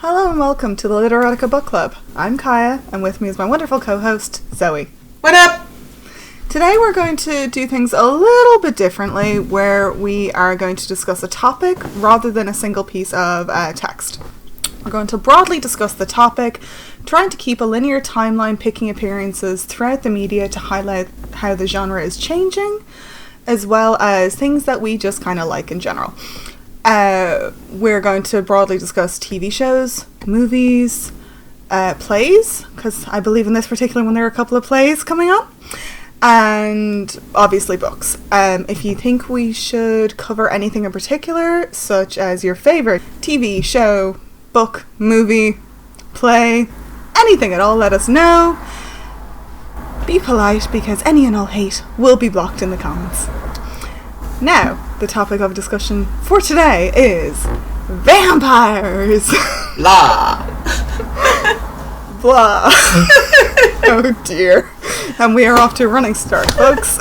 Hello and welcome to the Literotica Book Club. I'm Kaya, and with me is my wonderful co-host, Zoe. What up? Today we're going to do things a little bit differently, where we are going to discuss a topic rather than a single piece of text. We're going to broadly discuss the topic, trying to keep a linear timeline, picking appearances throughout the media to highlight how the genre is changing, as well as things that we just kind of like in general. We're going to broadly discuss TV shows, movies, plays, because I believe in this particular one there are a couple of plays coming up, and obviously books. If you think we should cover anything in particular, such as your favorite TV show, book, movie, play, anything at all, let us know. Be polite, because any and all hate will be blocked in the comments. Now, the topic of discussion for today is vampires. Blah. Blah. Oh dear. And we are off to a running start, folks.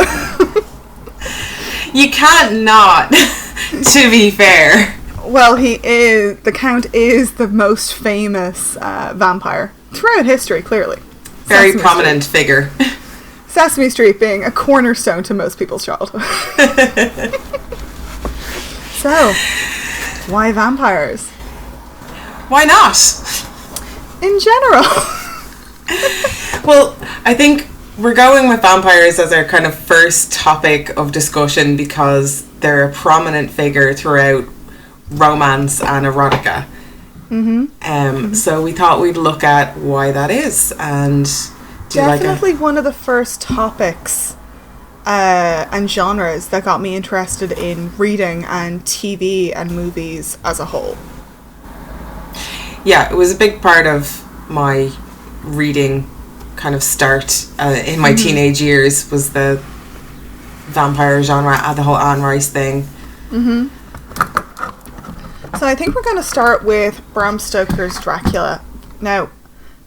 You can't not, to be fair. Well, the Count is the most famous vampire throughout history, clearly. Very prominent figure. Sesame Street being a cornerstone to most people's childhood. So, why vampires? Why not? In general. Well, I think we're going with vampires as our kind of first topic of discussion because they're a prominent figure throughout romance and erotica. So we thought we'd look at why that is and definitely one of the first topics and genres that got me interested in reading and TV and movies as a whole. Yeah, it was a big part of my reading kind of start in my teenage years was the vampire genre, the whole Anne Rice thing. So I think we're going to start with Bram Stoker's Dracula. Now,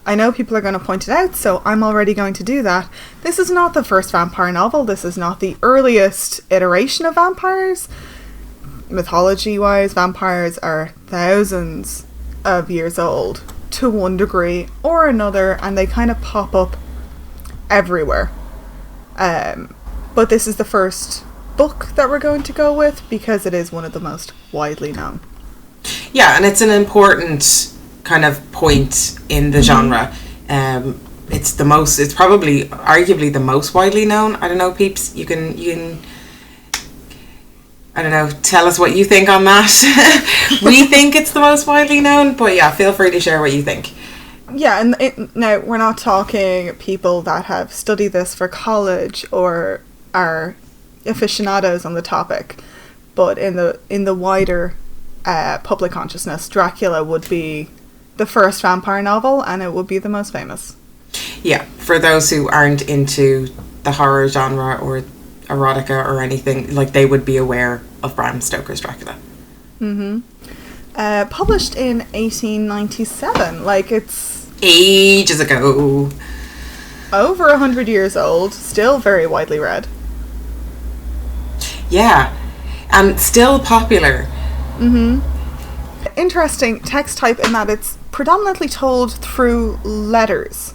I know people are going to point it out, so I'm already going to do that. This is not the first vampire novel. This is not the earliest iteration of vampires. Mythology-wise, vampires are thousands of years old to one degree or another, and they kind of pop up everywhere. But this is the first book that we're going to go with because it is one of the most widely known. Yeah, and it's an important kind of point in the genre. It's probably arguably the most widely known. I don't know, peeps, you can I don't know, tell us what you think on that. We think it's the most widely known, but yeah, feel free to share what you think. Yeah, and now we're not talking people that have studied this for college or are aficionados on the topic, but in the wider public consciousness, Dracula would be the first vampire novel, and it would be the most famous. Yeah, for those who aren't into the horror genre or erotica or anything, like, they would be aware of Bram Stoker's Dracula. Published in 1897, like, it's ages ago. Over 100 years old, still very widely read. Yeah, and still popular. Interesting text type in that it's predominantly told through letters.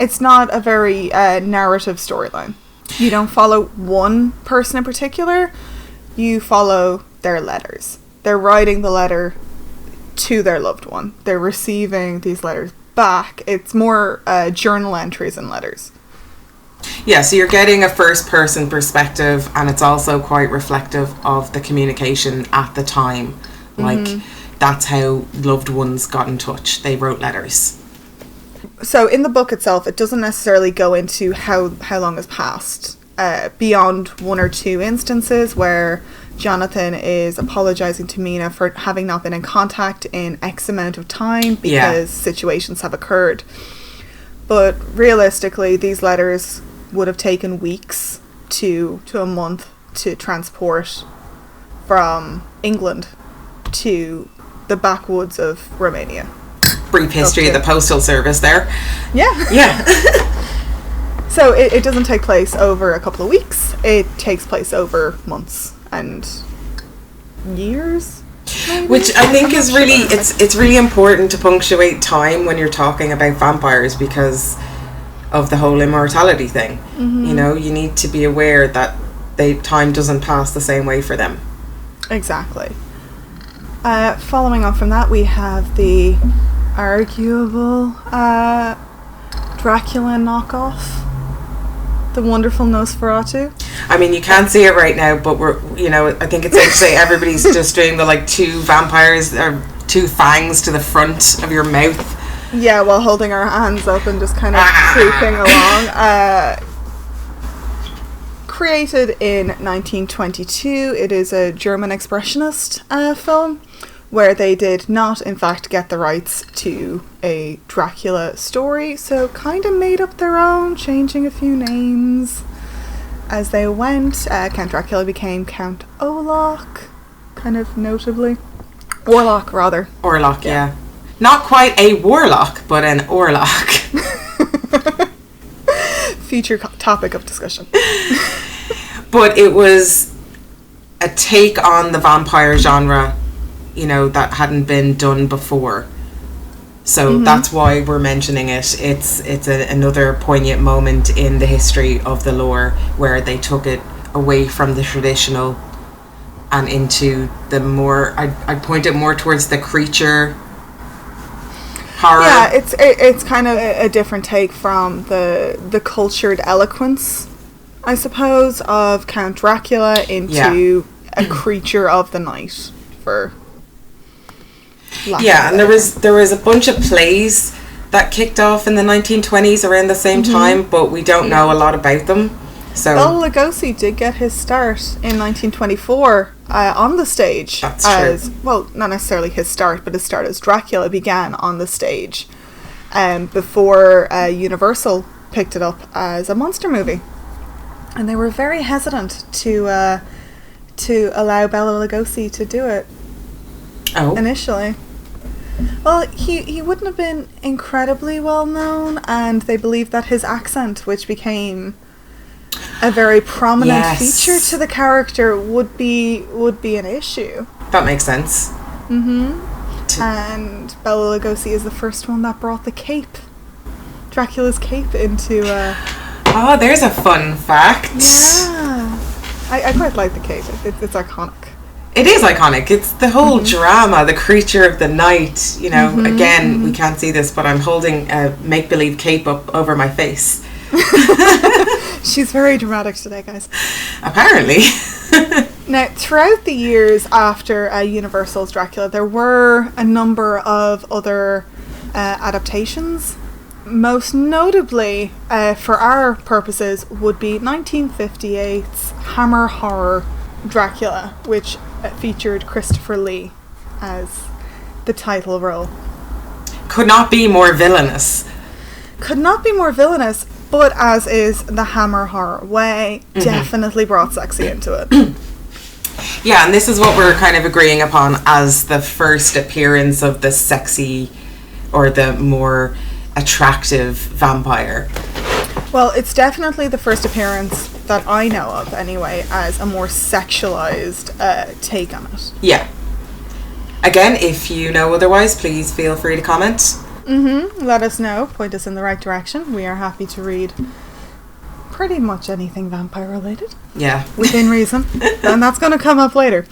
It's not a very narrative storyline. You don't follow one person in particular, you follow their letters. They're writing the letter to their loved one. They're receiving these letters back. It's more journal entries and letters. Yeah, so you're getting a first-person perspective, and it's also quite reflective of the communication at the time. Like, that's how loved ones got in touch. They wrote letters. So in the book itself, it doesn't necessarily go into how long has passed. Beyond one or two instances where Jonathan is apologising to Mina for having not been in contact in X amount of time because situations have occurred. But realistically, these letters would have taken weeks to a month to transport from England to the backwoods of Romania. Brief history of the postal service there. Yeah. So it doesn't take place over a couple of weeks. It takes place over months and years. maybe? Which I think is not really, sure. it's really important to punctuate time when you're talking about vampires because of the whole immortality thing. You know, you need to be aware that time doesn't pass the same way for them. Exactly. Following on from that, we have the arguable Dracula knockoff, the wonderful Nosferatu. I mean, you can't see it right now, but I think it's safe to say everybody's just doing the like two vampires or two fangs to the front of your mouth. Yeah, while holding our hands up and just kind of creeping along. Created in 1922, it is a German expressionist film where they did not, in fact, get the rights to a Dracula story, so kind of made up their own, changing a few names as they went. Count Dracula became Count Olaf, kind of notably. Orlok, rather. Orlok, yeah. Not quite a warlock, but an Orlok. Future topic of discussion. But it was a take on the vampire genre, that hadn't been done before. So that's why we're mentioning it. It's another poignant moment in the history of the lore where they took it away from the traditional and into the more, I'd point it more towards the creature horror. Yeah, it's kind of a different take from the cultured eloquence, I suppose, of Count Dracula into a creature of the night. And there was a bunch of plays that kicked off in the 1920s around the same time, but we don't know a lot about them. So Bela Lugosi did get his start in 1924 on the stage. That's true. Well, not necessarily his start, but his start as Dracula began on the stage before Universal picked it up as a monster movie. And they were very hesitant to allow Bela Lugosi to do it initially. Well, he wouldn't have been incredibly well known, and they believed that his accent, which became a very prominent feature to the character, would be an issue. That makes sense. And Bela Lugosi is the first one that brought the cape, Dracula's cape, into. Oh, there's a fun fact. Yeah, I quite like the cape. It's iconic. It is iconic. It's the whole drama, the creature of the night. Again, we can't see this, but I'm holding a make-believe cape up over my face. She's very dramatic today, guys. Apparently. Now, throughout the years after Universal's Dracula, there were a number of other adaptations. Most notably, for our purposes, would be 1958's Hammer Horror Dracula, which featured Christopher Lee as the title role. Could not be more villainous. But as is the Hammer Horror way, definitely brought sexy into it. Yeah, and this is what we're kind of agreeing upon as the first appearance of the sexy or the more attractive vampire. Well, it's definitely the first appearance that I know of, anyway, as a more sexualized take on it. Yeah. Again, if you know otherwise, please feel free to comment. Let us know. Point us in the right direction. We are happy to read pretty much anything vampire related. Yeah. Within reason. And that's going to come up later.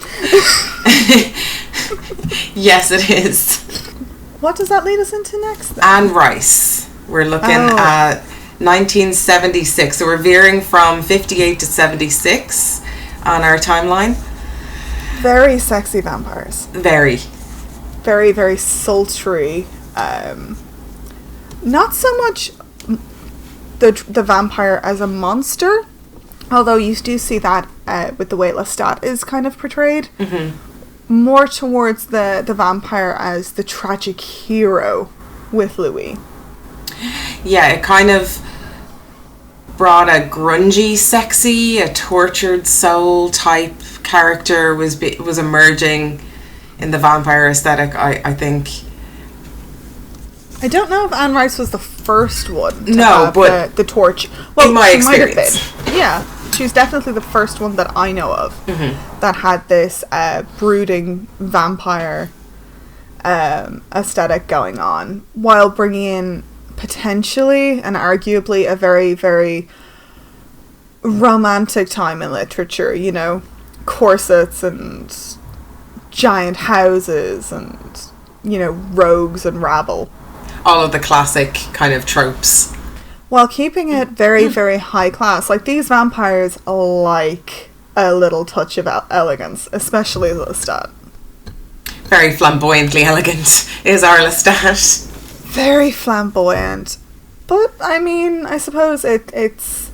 Yes, it is. What does that lead us into next, then? Anne Rice. We're looking at 1976. So we're veering from 58 to 76 on our timeline. Very sexy vampires. Very. Very, very sultry. Not so much the vampire as a monster, although you do see that with the way Lestat is kind of portrayed. More towards the vampire as the tragic hero with Louis. Yeah, it kind of brought a grungy, sexy, a tortured soul type character was emerging in the vampire aesthetic, I think. I don't know if Anne Rice was the first one to no, have but the torch. Well, in my she experience. might have been. Yeah. She was definitely the first one that I know of that had this brooding vampire aesthetic going on, while bringing in potentially and arguably a very, very romantic time in literature, you know, corsets and giant houses and, you know, rogues and rabble. All of the classic kind of tropes. While keeping it very, very high class. Like, these vampires like a little touch of elegance, especially Lestat. Very flamboyantly elegant is our Lestat. Very flamboyant. But, I mean, I suppose it's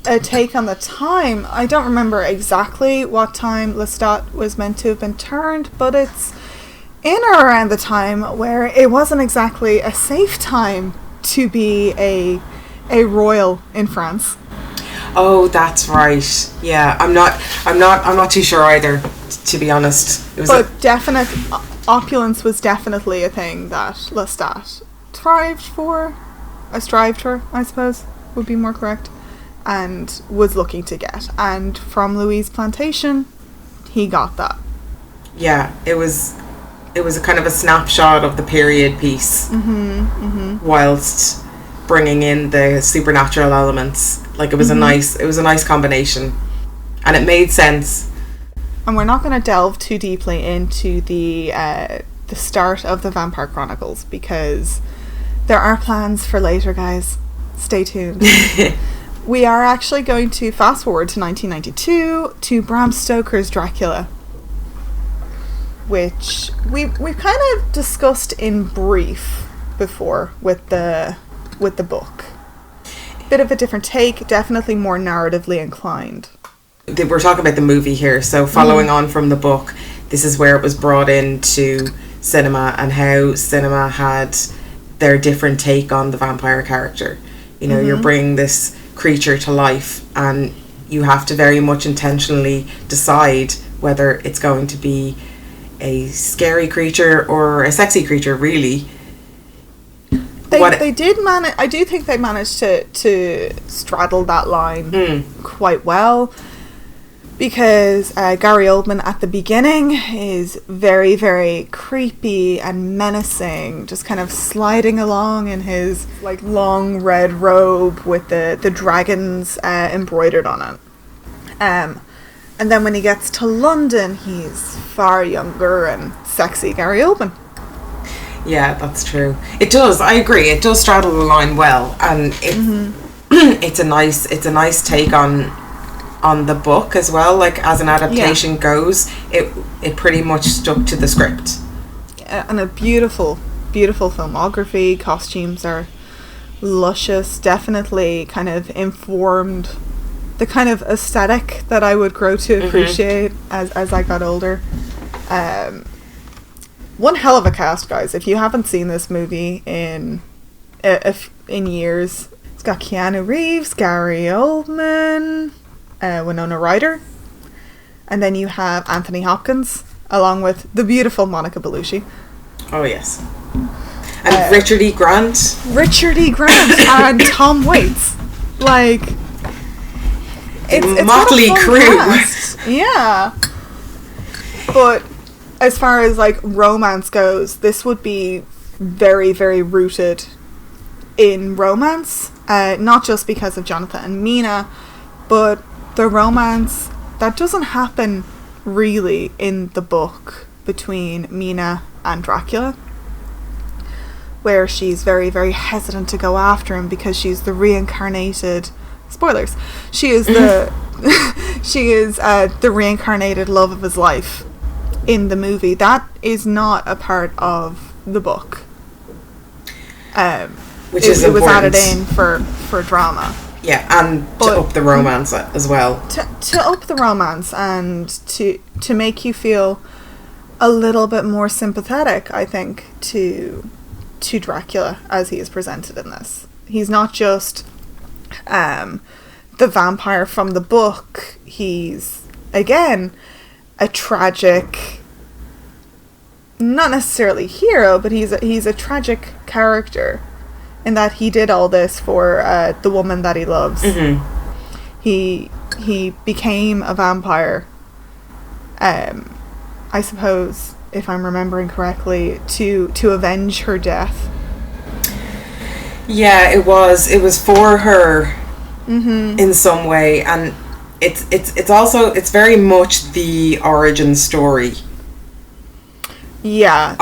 a take on the time. I don't remember exactly what time Lestat was meant to have been turned, but it's in or around the time where it wasn't exactly a safe time to be a royal in France. Oh, that's right. Yeah, I'm not too sure either, to be honest. But definite opulence was definitely a thing that Lestat strived for, I suppose, would be more correct, and was looking to get. And from Louise Plantation, he got that. Yeah, it was a kind of a snapshot of the period piece, whilst bringing in the supernatural elements. Like, it was a nice combination, and it made sense. And we're not going to delve too deeply into the start of the Vampire Chronicles, because there are plans for later, guys. Stay tuned. We are actually going to fast forward to 1992 to Bram Stoker's Dracula, which we've kind of discussed in brief before with the book. Bit of a different take, definitely more narratively inclined. We're talking about the movie here, so following on from the book, this is where it was brought into cinema, and how cinema had their different take on the vampire character. You know, you're bringing this creature to life, and you have to very much intentionally decide whether it's going to be a scary creature or a sexy creature, really. They did manage. I do think they managed to straddle that line quite well, because Gary Oldman at the beginning is very, very creepy and menacing, just kind of sliding along in his like long red robe with the dragons embroidered on it. And then when he gets to London, he's far younger and sexy Gary Oldman. Yeah, that's true. It does. I agree. It does straddle the line well, and it's a nice take on the book as well. Like, as an adaptation goes, it pretty much stuck to the script. And a beautiful, beautiful filmography. Costumes are luscious. Definitely kind of informed the kind of aesthetic that I would grow to appreciate as I got older. One hell of a cast, guys. If you haven't seen this movie in years, it's got Keanu Reeves, Gary Oldman, Winona Ryder, and then you have Anthony Hopkins, along with the beautiful Monica Bellucci. Oh, yes. And Richard E. Grant. Richard E. Grant and Tom Waits. Like, it's motley crew. Cast. Yeah. But as far as like romance goes, this would be very, very rooted in romance, not just because of Jonathan and Mina, but the romance that doesn't happen really in the book between Mina and Dracula, where she's very, very hesitant to go after him because she's the reincarnated, spoilers, she is the the reincarnated love of his life in the movie. That is not a part of the book. Which is it was important. added in for drama. Yeah, and to up the romance as well. To up the romance and to make you feel a little bit more sympathetic, I think, to Dracula as he is presented in this. He's not just the vampire from the book. He's, again, a tragic, not necessarily hero, but he's a tragic character in that he did all this for the woman that he loves. He he became a vampire. I suppose, if I'm remembering correctly, to avenge her death. Yeah, it was for her in some way, and it's also it's very much the origin story. Yeah,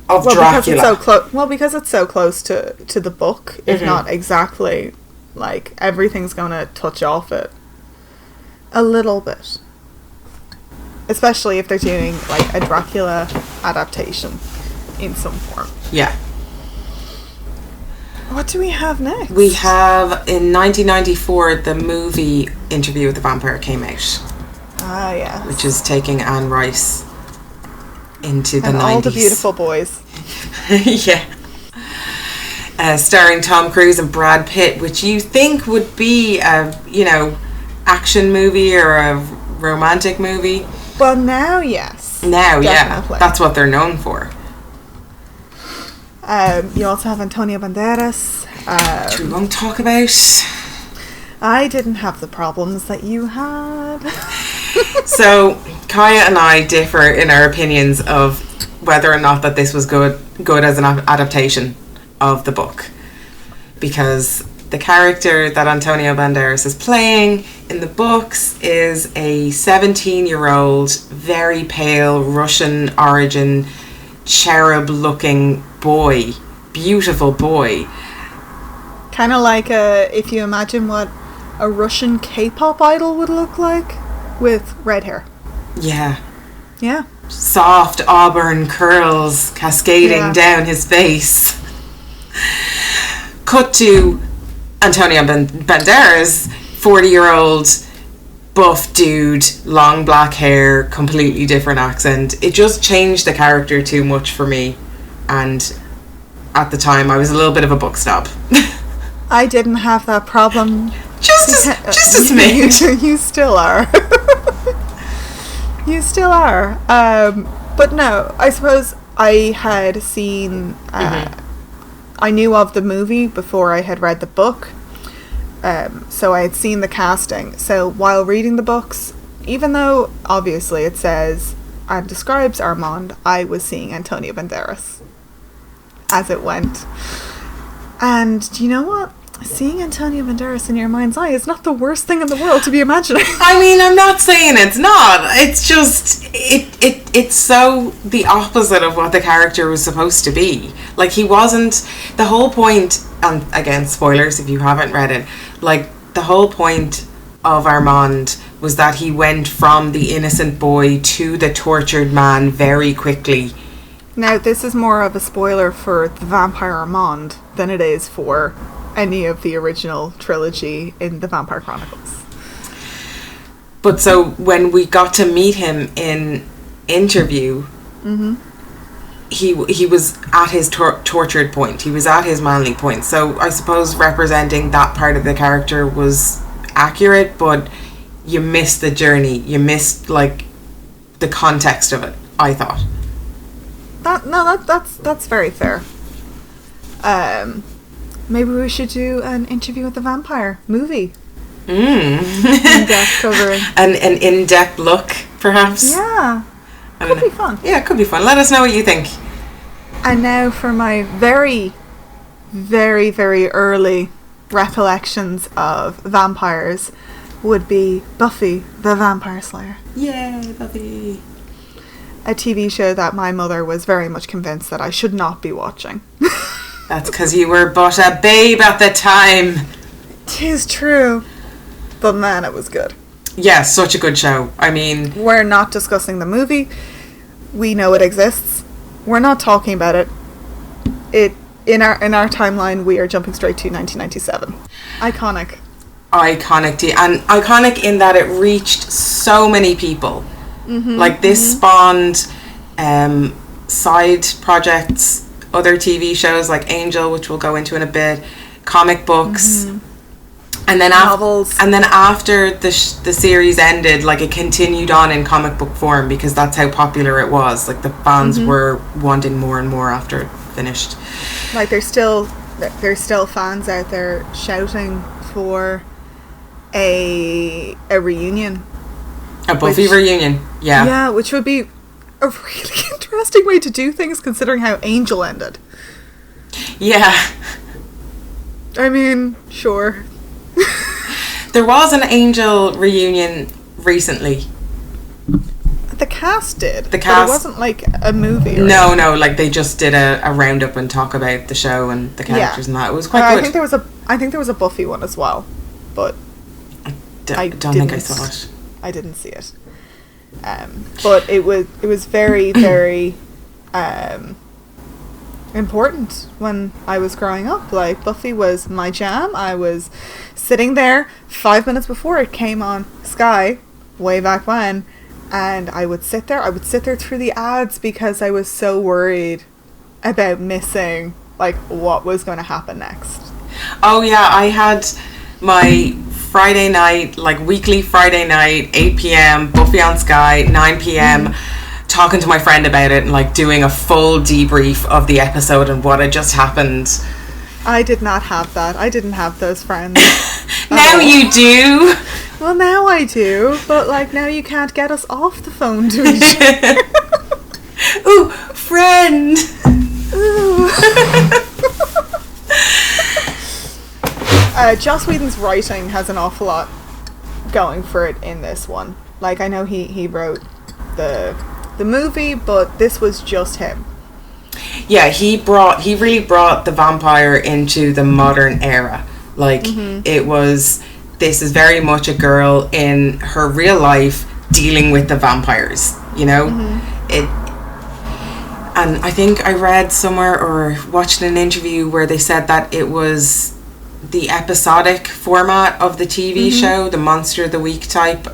of Dracula. Because it's so because it's so close to the book, if not exactly, like everything's gonna touch off it a little bit. Especially if they're doing like a Dracula adaptation in some form. Yeah. What do we have next? We have, in 1994, the movie Interview with the Vampire came out. Ah, yeah. Which is taking Anne Rice into the 90s. All the beautiful boys. Yeah. Starring Tom Cruise and Brad Pitt, which you think would be a, action movie or a romantic movie. Well, now, yes. Now, definitely. Yeah. That's what they're known for. You also have Antonio Banderas. Which we won't talk about. I didn't have the problems that you had. So, Kaya and I differ in our opinions of whether or not that this was good as an adaptation of the book. Because the character that Antonio Banderas is playing in the books is a 17-year-old, very pale, Russian origin, cherub-looking boy. Beautiful boy. Kind of like if you imagine what a Russian K-pop idol would look like with red hair. Yeah. Yeah. Soft auburn curls cascading down his face. Cut to Antonio Banderas, 40-year-old buff dude, long black hair, completely different accent. It just changed the character too much for me, and at the time I was a little bit of a book snob. I didn't have that problem. Just a smidge. You still are. You still are. But no, I suppose I had seen... I knew of the movie before I had read the book. So I had seen the casting. So while reading the books, even though obviously it says and describes Armand, I was seeing Antonio Banderas as it went. And do you know what? Seeing Antonio Banderas in your mind's eye is not the worst thing in the world to be imagining. I mean, I'm not saying it's not. It's just it's so the opposite of what the character was supposed to be. Like, he wasn't... The whole point... And again, spoilers if you haven't read it. Like, the whole point of Armand was that he went from the innocent boy to the tortured man very quickly. Now, this is more of a spoiler for the Vampire Armand than it is for any of the original trilogy in the Vampire Chronicles. But so when we got to meet him in Interview, he was at his tortured point. He was at his manly point. So I suppose representing that part of the character was accurate, but you missed the journey. You missed, like, the context of it, I thought. That's very fair. Maybe we should do an Interview with the Vampire movie. In-depth covering. An in-depth look, perhaps. Yeah. Could be fun. Yeah, it could be fun. Let us know what you think. And now for my very, very, very early recollections of vampires would be Buffy the Vampire Slayer. Yay, Buffy. A TV show that my mother was very much convinced that I should not be watching. That's because you were but a babe at the time. 'Tis true. But man, it was good. Yeah, such a good show. I mean... We're not discussing the movie. We know it exists. We're not talking about it. In our timeline, we are jumping straight to 1997. Iconic. And iconic in that it reached so many people. Like, this spawned side projects, other TV shows like Angel, which we'll go into in a bit, comic books, and then novels. And then after the series ended, like, it continued on in comic book form because that's how popular it was. Like, the fans were wanting more and more after it finished. Like, there's still fans out there shouting for a reunion. A Buffy reunion. Yeah. Yeah, which would be a really interesting way to do things considering how Angel ended. Yeah. I mean, sure. There was an Angel reunion recently. The cast did. The But cast- it wasn't like a movie. Or No, like they just did a roundup and talk about the show and the characters and that. It was quite good. I think there was a Buffy one as well, but I don't think I didn't. saw it. I didn't see it. But it was very, very important when I was growing up. Like, Buffy was my jam. I was sitting there 5 minutes before it came on Sky, way back when, and I would sit there through the ads because I was so worried about missing, like, what was going to happen next. Oh yeah, I had my Friday night, like weekly Friday night, 8 p.m, Buffy on Sky, 9 p.m, talking to my friend about it and like doing a full debrief of the episode and what had just happened. I did not have that. I didn't have those friends. Now you do. Well, now I do, but like now you can't get us off the phone to each other. Ooh, friend. Ooh. Joss Whedon's writing has an awful lot going for it in this one. Like, I know he wrote the movie, but this was just him. Yeah, he really brought the vampire into the modern era. Like, this is very much a girl in her real life dealing with the vampires, you know? And I think I read somewhere or watched an interview where they said that it was the episodic format of the TV show, the Monster of the Week type,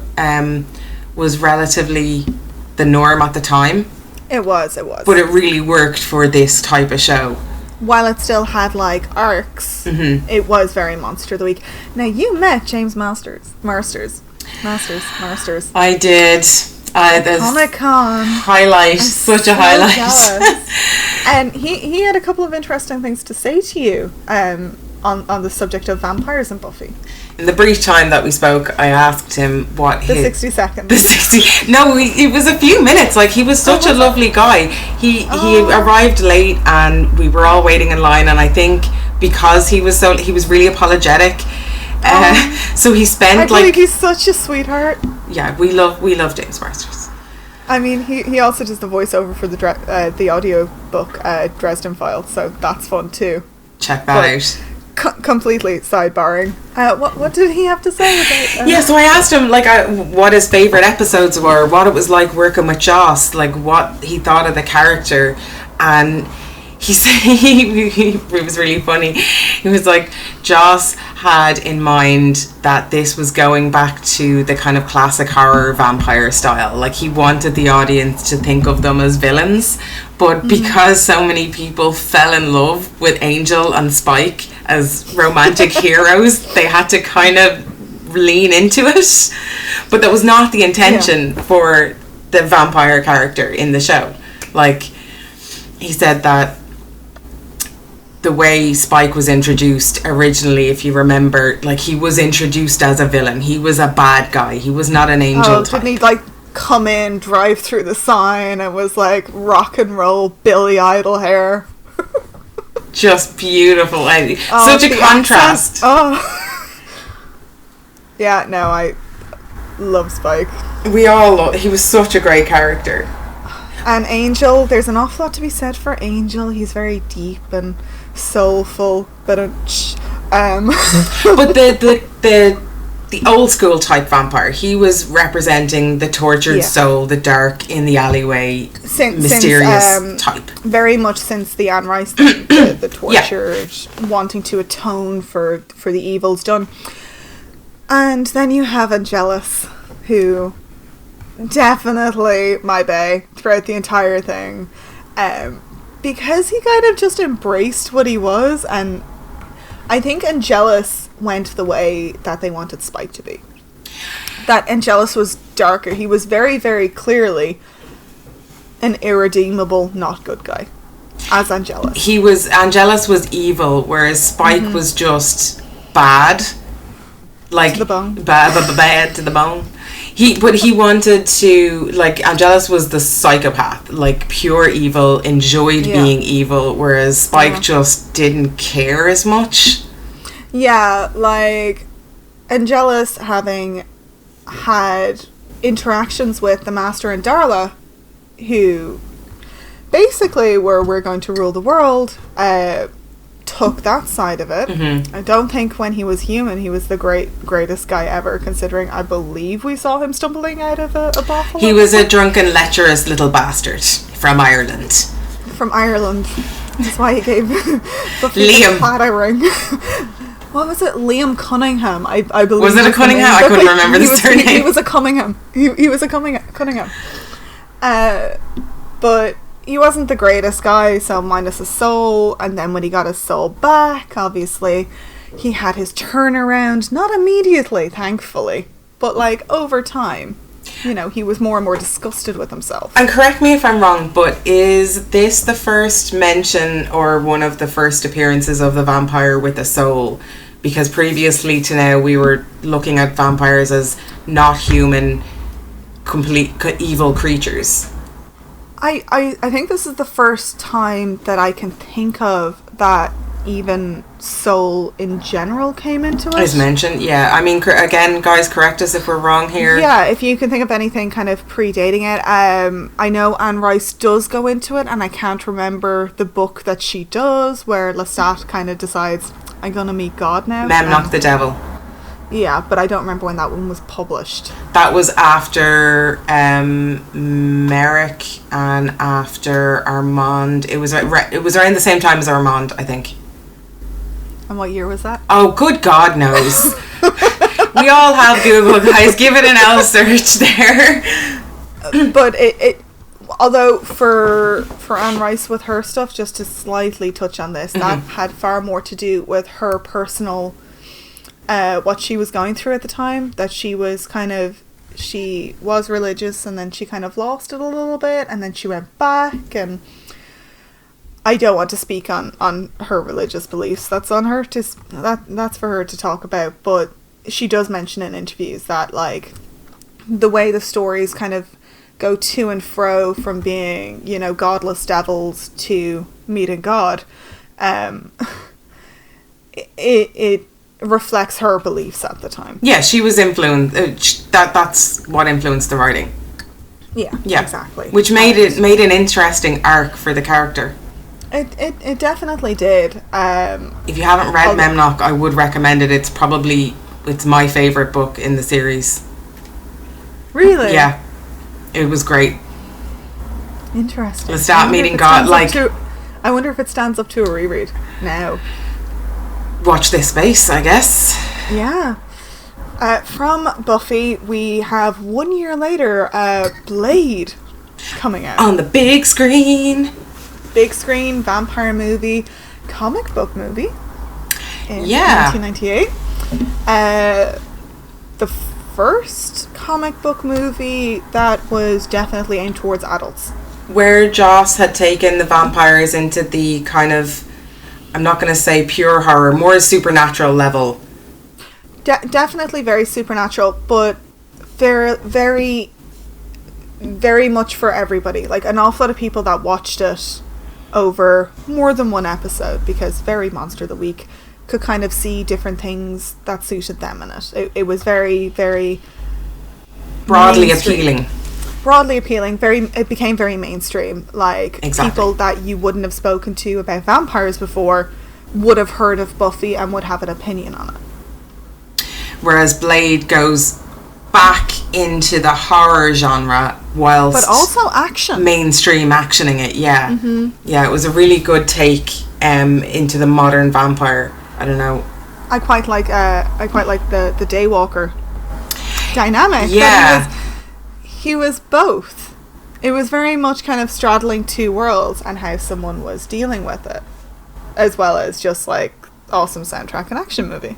was relatively the norm at the time. It was. But it really worked for this type of show. While it still had, like, arcs, it was very Monster of the Week. Now, you met James Marsters. I did. Comic-Con. Highlight. Such a highlight. And he had a couple of interesting things to say to you on the subject of vampires and Buffy. In the brief time that we spoke, I asked him what the 60 seconds. The 60. No, it was a few minutes. Like, he was such a lovely guy. He arrived late, and we were all waiting in line. And I think because he was really apologetic. So he spent I believe he's such a sweetheart. Yeah, we love James Marsters. I mean, he also does the voiceover for the audio book Dresden Files, so that's fun too. Check that out. Completely sidebarring. What did he have to say about? Yeah, so I asked him like what his favorite episodes were, what it was like working with Joss, like what he thought of the character, and he said it was really funny. He was like, Joss had in mind that this was going back to the kind of classic horror vampire style. Like, he wanted the audience to think of them as villains, but because so many people fell in love with Angel and Spike as romantic heroes, they had to kind of lean into it. But that was not the intention for the vampire character in the show. Like, he said that the way Spike was introduced originally, if you remember, like, he was introduced as a villain. He was a bad guy. He was not an angel type. Didn't he, like, come in, drive through the sign, and was, like, rock and roll Billy Idol hair? Just beautiful. Such a contrast. Yeah, no, I love Spike. We all love... He was such a great character. And Angel, there's an awful lot to be said for Angel. He's very deep and soulful, but but the old school type vampire, he was representing the tortured soul, the dark in the alleyway, mysterious type. Very much since the Anne Rice thing, the tortured, wanting to atone for the evils done. And then you have Angelus, who definitely my bae throughout the entire thing, because he kind of just embraced what he was, and I think Angelus went the way that they wanted Spike to be. That Angelus was darker. He was very, very clearly an irredeemable, not good guy. As Angelus. Angelus was evil, whereas Spike was just bad. like To the bone. Bad to the bone. But he wanted to, like, Angelus was the psychopath, like pure evil, enjoyed Yeah. being evil, whereas Spike Yeah. just didn't care as much. Yeah, like Angelus having had interactions with the Master and Darla, who basically were we're going to rule the world, took that side of it. Mm-hmm. I don't think when he was human he was the greatest guy ever, considering I believe we saw him stumbling out of a brothel. He was a drunken, lecherous little bastard from Ireland. From Ireland. That's why he gave Buffy Liam. a clattering. What was it? Liam Cunningham, I believe. Was it a the Cunningham? name. I couldn't remember the surname. He was a Cunningham. He was a Cunningham. But he wasn't the greatest guy, so minus his soul. And then when he got his soul back, obviously, he had his turnaround. Not immediately, thankfully, but like over time. You know, he was more and more disgusted with himself. And correct me if I'm wrong, but is this the first mention or one of the first appearances of the vampire with a soul? Because previously to now we were looking at vampires as not human, complete evil creatures. I think this is the first time that I can think of that even soul in general came into it. As mentioned, yeah. I mean, again, guys, correct us if we're wrong here. Yeah, if you can think of anything kind of predating it. I know Anne Rice does go into it, and I can't remember the book that she does, where Lestat kind of decides, I'm going to meet God now. Memnoch the Devil. Yeah, but I don't remember when that one was published. That was after Merrick and after Armand. It was around the same time as Armand, I think. And what year was that? Oh, good God knows. We all have Google, guys. Give it an L search there. But it although for Anne Rice with her stuff, just to slightly touch on this, that had far more to do with her personal what she was going through at the time, that she was religious and then she kind of lost it a little bit and then she went back, and I don't want to speak on her religious beliefs. That's on her that's for her to talk about, but she does mention in interviews that like the way the stories kind of go to and fro from being, you know, godless devils to meeting God, it reflects her beliefs at the time. Yeah, she was influenced. That's what influenced the writing. Yeah, exactly. Which made an interesting arc for the character. It definitely did. If you haven't read Memnoch, I would recommend it. It's my favourite book in the series. Really? Yeah. It was great. Interesting. Lestat meeting God, like... I wonder if it stands up to a reread now. Watch this space, I guess. Yeah. From Buffy, we have 1 year later, Blade coming out. On the big screen. Big screen, vampire movie, comic book movie in 1998. The first comic book movie that was definitely aimed towards adults. Where Joss had taken the vampires into the kind of, I'm not going to say pure horror, more supernatural level. Definitely very supernatural, but very, very, very much for everybody. Like an awful lot of people that watched it over more than one episode, because very Monster of the Week could kind of see different things that suited them in it. It was very, very broadly appealing. It became very mainstream. Like people that you wouldn't have spoken to about vampires before would have heard of Buffy and would have an opinion on it. Whereas Blade goes back into the horror genre whilst but also action, mainstream actioning it. Yeah, it was a really good take into the modern vampire. I don't know, I quite like the Daywalker dynamic. Yeah, he was both. It was very much kind of straddling two worlds and how someone was dealing with it, as well as just like awesome soundtrack and action movie.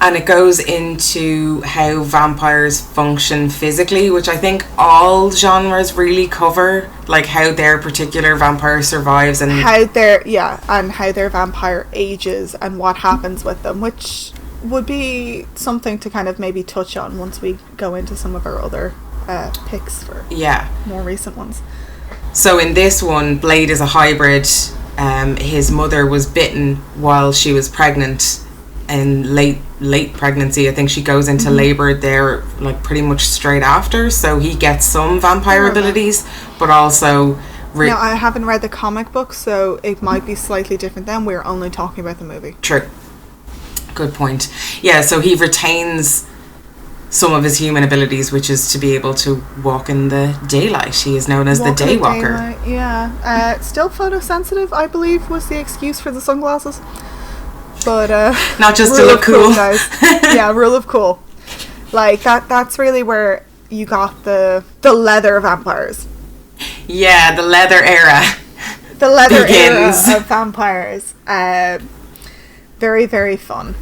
And it goes into how vampires function physically, which I think all genres really cover, like how their particular vampire survives and how their vampire ages and what happens with them, which would be something to kind of maybe touch on once we go into some of our other picks for more recent ones. So in this one, Blade is a hybrid. His mother was bitten while she was pregnant, in late pregnancy. I think she goes into labour there like pretty much straight after, so he gets some vampire abilities, but also now I haven't read the comic book, so it might be slightly different then. We're only talking about the movie. True. Good point. Yeah, so he retains some of his human abilities, which is to be able to walk in the daylight. He is known as the Daywalker. Yeah. Still photosensitive, I believe, was the excuse for the sunglasses. But not just to look cool, guys. Yeah, rule of cool. Like that's really where you got the leather vampires. Yeah, the leather era. The leather era of vampires. Very, very fun.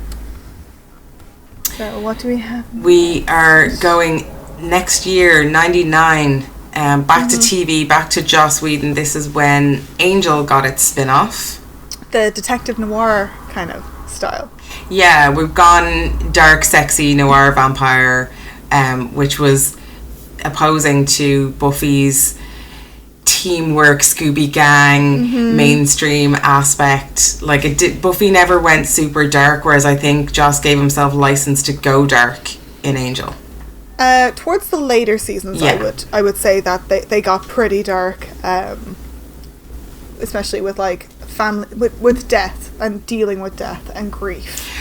So what do we have? We are going next year, 99, back to TV, back to Joss Whedon. This is when Angel got its spin-off. The detective noir kind of style. Yeah, we've gone dark, sexy noir vampire, which was opposing to Buffy's teamwork, Scooby Gang, mainstream aspect. Like Buffy never went super dark, whereas I think Joss gave himself license to go dark in Angel. Towards the later seasons, I would say that they got pretty dark, especially with like family with death and dealing with death and grief.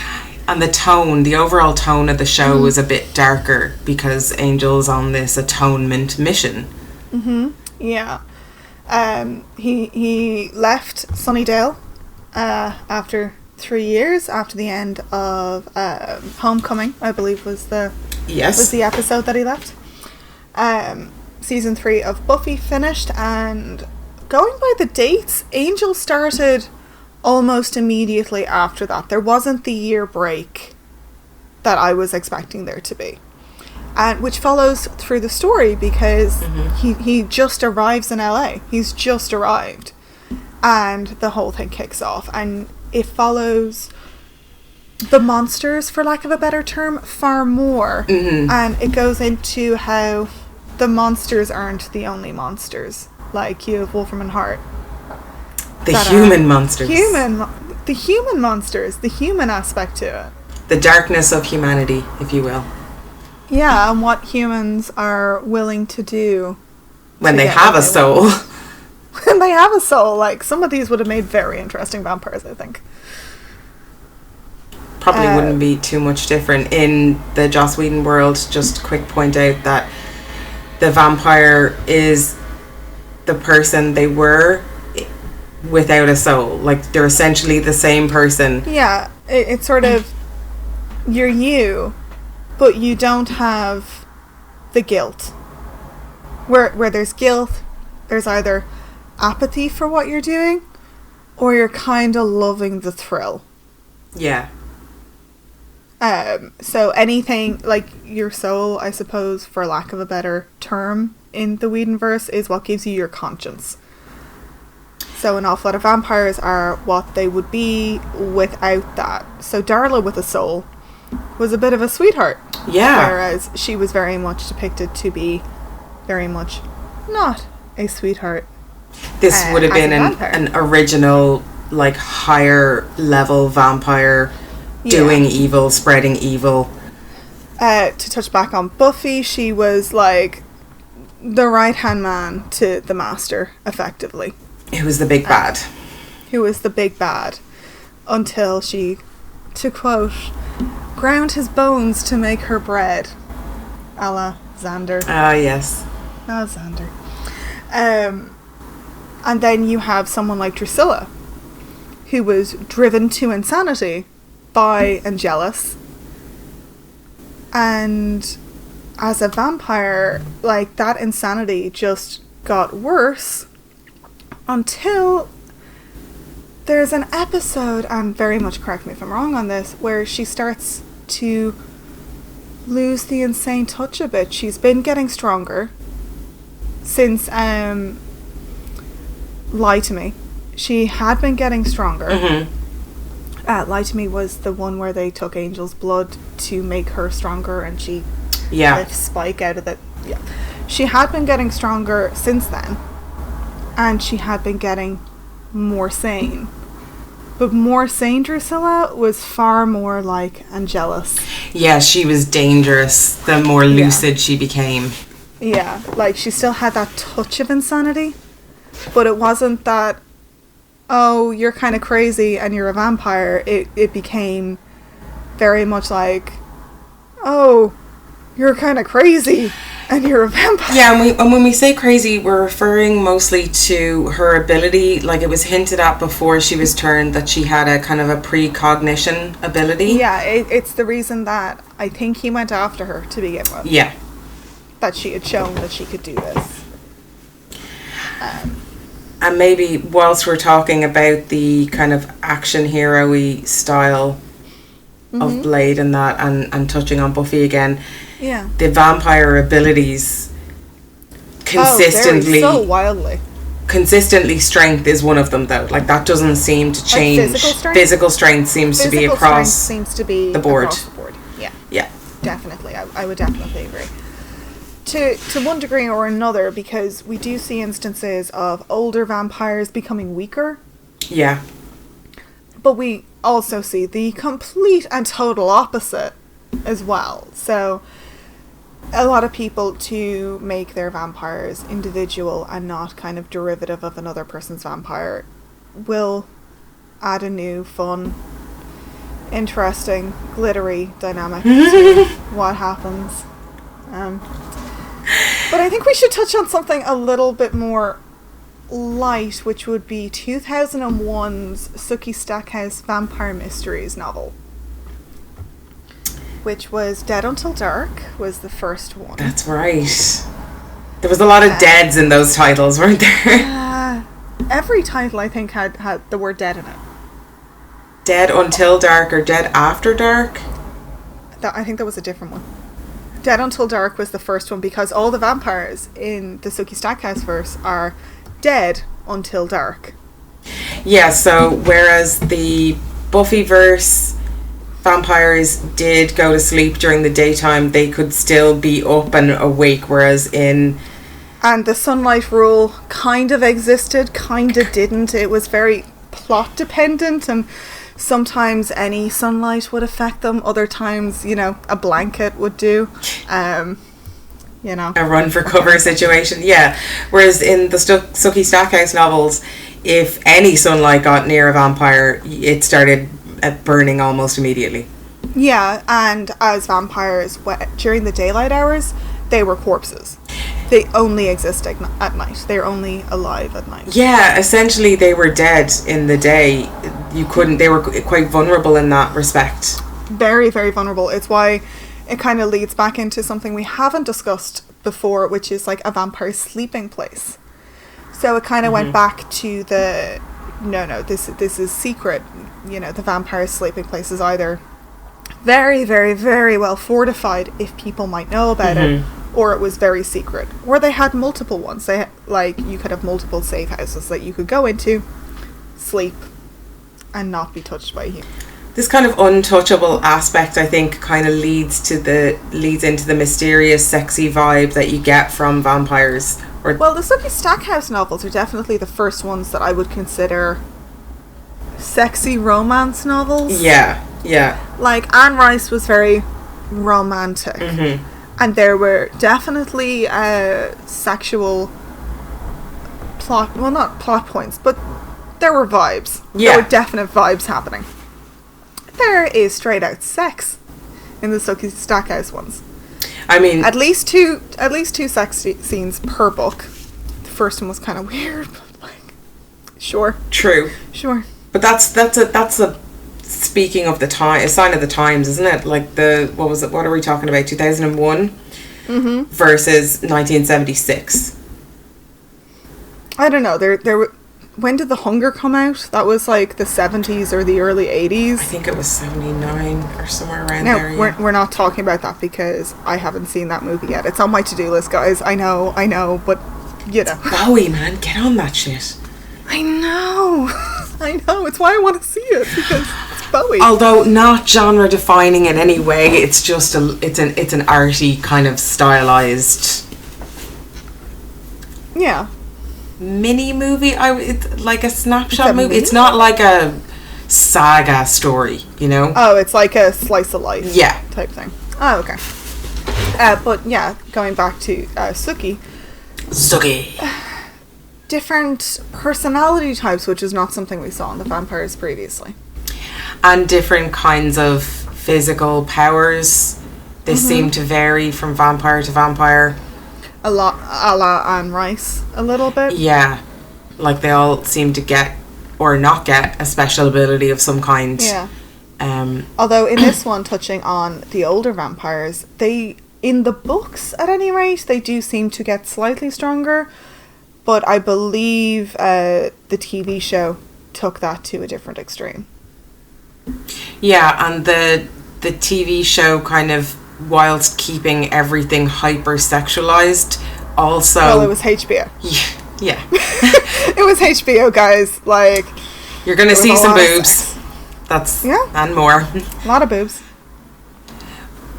And the overall tone of the show was a bit darker because Angel's on this atonement mission. Yeah. He left Sunnydale after 3 years, after the end of Homecoming, I believe was the episode that he left. Season 3 of Buffy finished, and going by the dates, Angel started almost immediately after that. There wasn't the year break that I was expecting there to be. And which follows through the story because he just arrives in LA. He's just arrived. And the whole thing kicks off. And it follows the monsters, for lack of a better term, far more. And it goes into how the monsters aren't the only monsters. Like you have Wolfram and Hart. The human monsters. The human monsters. The human aspect to it. The darkness of humanity, if you will. Yeah, and what humans are willing to do when they have a soul. When they have a soul, like some of these would have made very interesting vampires, I think. Probably wouldn't be too much different in the Joss Whedon world. Just quick point out that the vampire is the person they were without a soul. Like they're essentially the same person. Yeah, it's sort of you're you. But you don't have the guilt. Where there's guilt, there's either apathy for what you're doing, or you're kind of loving the thrill. Yeah. So anything, like your soul, I suppose, for lack of a better term, in the Whedonverse, is what gives you your conscience. So an awful lot of vampires are what they would be without that. So Darla with a soul was a bit of a sweetheart. Yeah. Whereas she was very much depicted to be very much not a sweetheart. This would have been an original, like, higher level vampire doing evil, spreading evil. To touch back on Buffy, she was like the right-hand man to the Master, effectively. Who was the big bad. Who was the big bad. Until she, to quote, ground his bones to make her bread. A la Xander. Ah, yes. Ah, Xander. And then you have someone like Drusilla, who was driven to insanity by Angelus. And as a vampire, like, that insanity just got worse until there's an episode, and very much correct me if I'm wrong on this, where she starts to lose the insane touch a bit. She's been getting stronger since Lie to Me. She had been getting stronger. Lie to Me was the one where they took Angel's blood to make her stronger, and she Yeah. lifts Spike out of the... Yeah. She had been getting stronger since then, and she had been getting more sane. But more sane Drusilla was far more like Angelus. Yeah, she was dangerous the more lucid she became. Yeah, like she still had that touch of insanity, but it wasn't that, oh, you're kind of crazy and you're a vampire. It became very much like, oh, you're kind of crazy and you're a vampire. Yeah, and when we say crazy, we're referring mostly to her ability. Like, it was hinted at before she was turned that she had a kind of a precognition ability. Yeah, it's the reason that I think he went after her to begin with. Yeah. That she had shown that she could do this. And maybe whilst we're talking about the kind of action hero-y style of Blade and that, and touching on Buffy again, Yeah. the vampire abilities consistently... Oh, so wildly. Consistently, strength is one of them, though. Like, that doesn't seem to change. physical strength? Physical strength seems to be Physical across strength seems to be the board. across the board. Yeah. Yeah. Definitely. I would definitely agree. To one degree or another, because we do see instances of older vampires becoming weaker, Yeah. but we also see the complete and total opposite as well. So a lot of people, to make their vampires individual and not kind of derivative of another person's vampire, will add a new, fun, interesting, glittery dynamic to what happens. But I think we should touch on something a little bit more light, which would be 2001's Sookie Stackhouse Vampire Mysteries novel, which was Dead Until Dark, was the first one. That's right. There was a lot of deads in those titles, weren't there? Every title, I think, had the word dead in it. Dead Until Dark or Dead After Dark? I think that was a different one. Dead Until Dark was the first one because all the vampires in the Sookie Stackhouse verse are dead until dark. Yeah, so whereas the Buffyverse vampires did go to sleep during the daytime, they could still be up and awake, whereas in... And the sunlight rule kind of existed, kind of didn't. It was very plot dependent, and sometimes any sunlight would affect them. Other times, a blanket would do. A run for cover situation, yeah. Whereas in the Sookie Stackhouse novels, if any sunlight got near a vampire, it started burning almost immediately. Yeah, and as vampires, during the daylight hours, they were corpses. They only exist at night. They're only alive at night. Yeah, essentially they were dead in the day. They were quite vulnerable in that respect. Very, very vulnerable. It's why it kind of leads back into something we haven't discussed before, which is like a vampire sleeping place. So it kind of went back to the, this is secret. The vampire sleeping place is either very, very, very well fortified if people might know about it, or it was very secret, or they had multiple ones. You could have multiple safe houses that you could go into, sleep, and not be touched by a human. This kind of untouchable aspect, I think, kind of leads into the mysterious, sexy vibe that you get from vampires. Well, the Sookie Stackhouse novels are definitely the first ones that I would consider sexy romance novels. Yeah. Like, Anne Rice was very romantic. And there were definitely sexual not plot points, but there were vibes. Yeah. There were definite vibes happening. There is straight out sex in the Sookie Stackhouse ones. I mean, at least two sex scenes per book. The first one was kind of weird, but sure. True. Sure. But that's a speaking of the time, a sign of the times, isn't it? Like what are we talking about? 2001 versus 1976. I don't know. There. When did The Hunger come out? That was like the 70s or the early 80s. I think it was 79 or somewhere around now, there. Yeah. We're not talking about that because I haven't seen that movie yet. It's on my to-do list, guys. I know, but Bowie, man, get on that shit. I know. I know. It's why I want to see it, because it's Bowie. Although not genre defining in any way, it's just it's an arty kind of stylized mini movie. It's like a snapshot movie. It's not like a saga story, you know? Oh, it's like a slice of life type thing. Oh, okay. But yeah, going back to Sookie. Different personality types, which is not something we saw in the vampires previously. And different kinds of physical powers. They seem to vary from vampire to vampire. A la Anne Rice, a little bit. Yeah. Like they all seem to get or not get a special ability of some kind. Yeah. Although in this one, touching on the older vampires, in the books at any rate, they do seem to get slightly stronger. But I believe the TV show took that to a different extreme. Yeah, and the TV show kind of, whilst keeping everything hyper-sexualized, also... Well, it was HBO. Yeah. It was HBO, guys. Like... You're going to see some boobs. That's... Yeah. And more. A lot of boobs.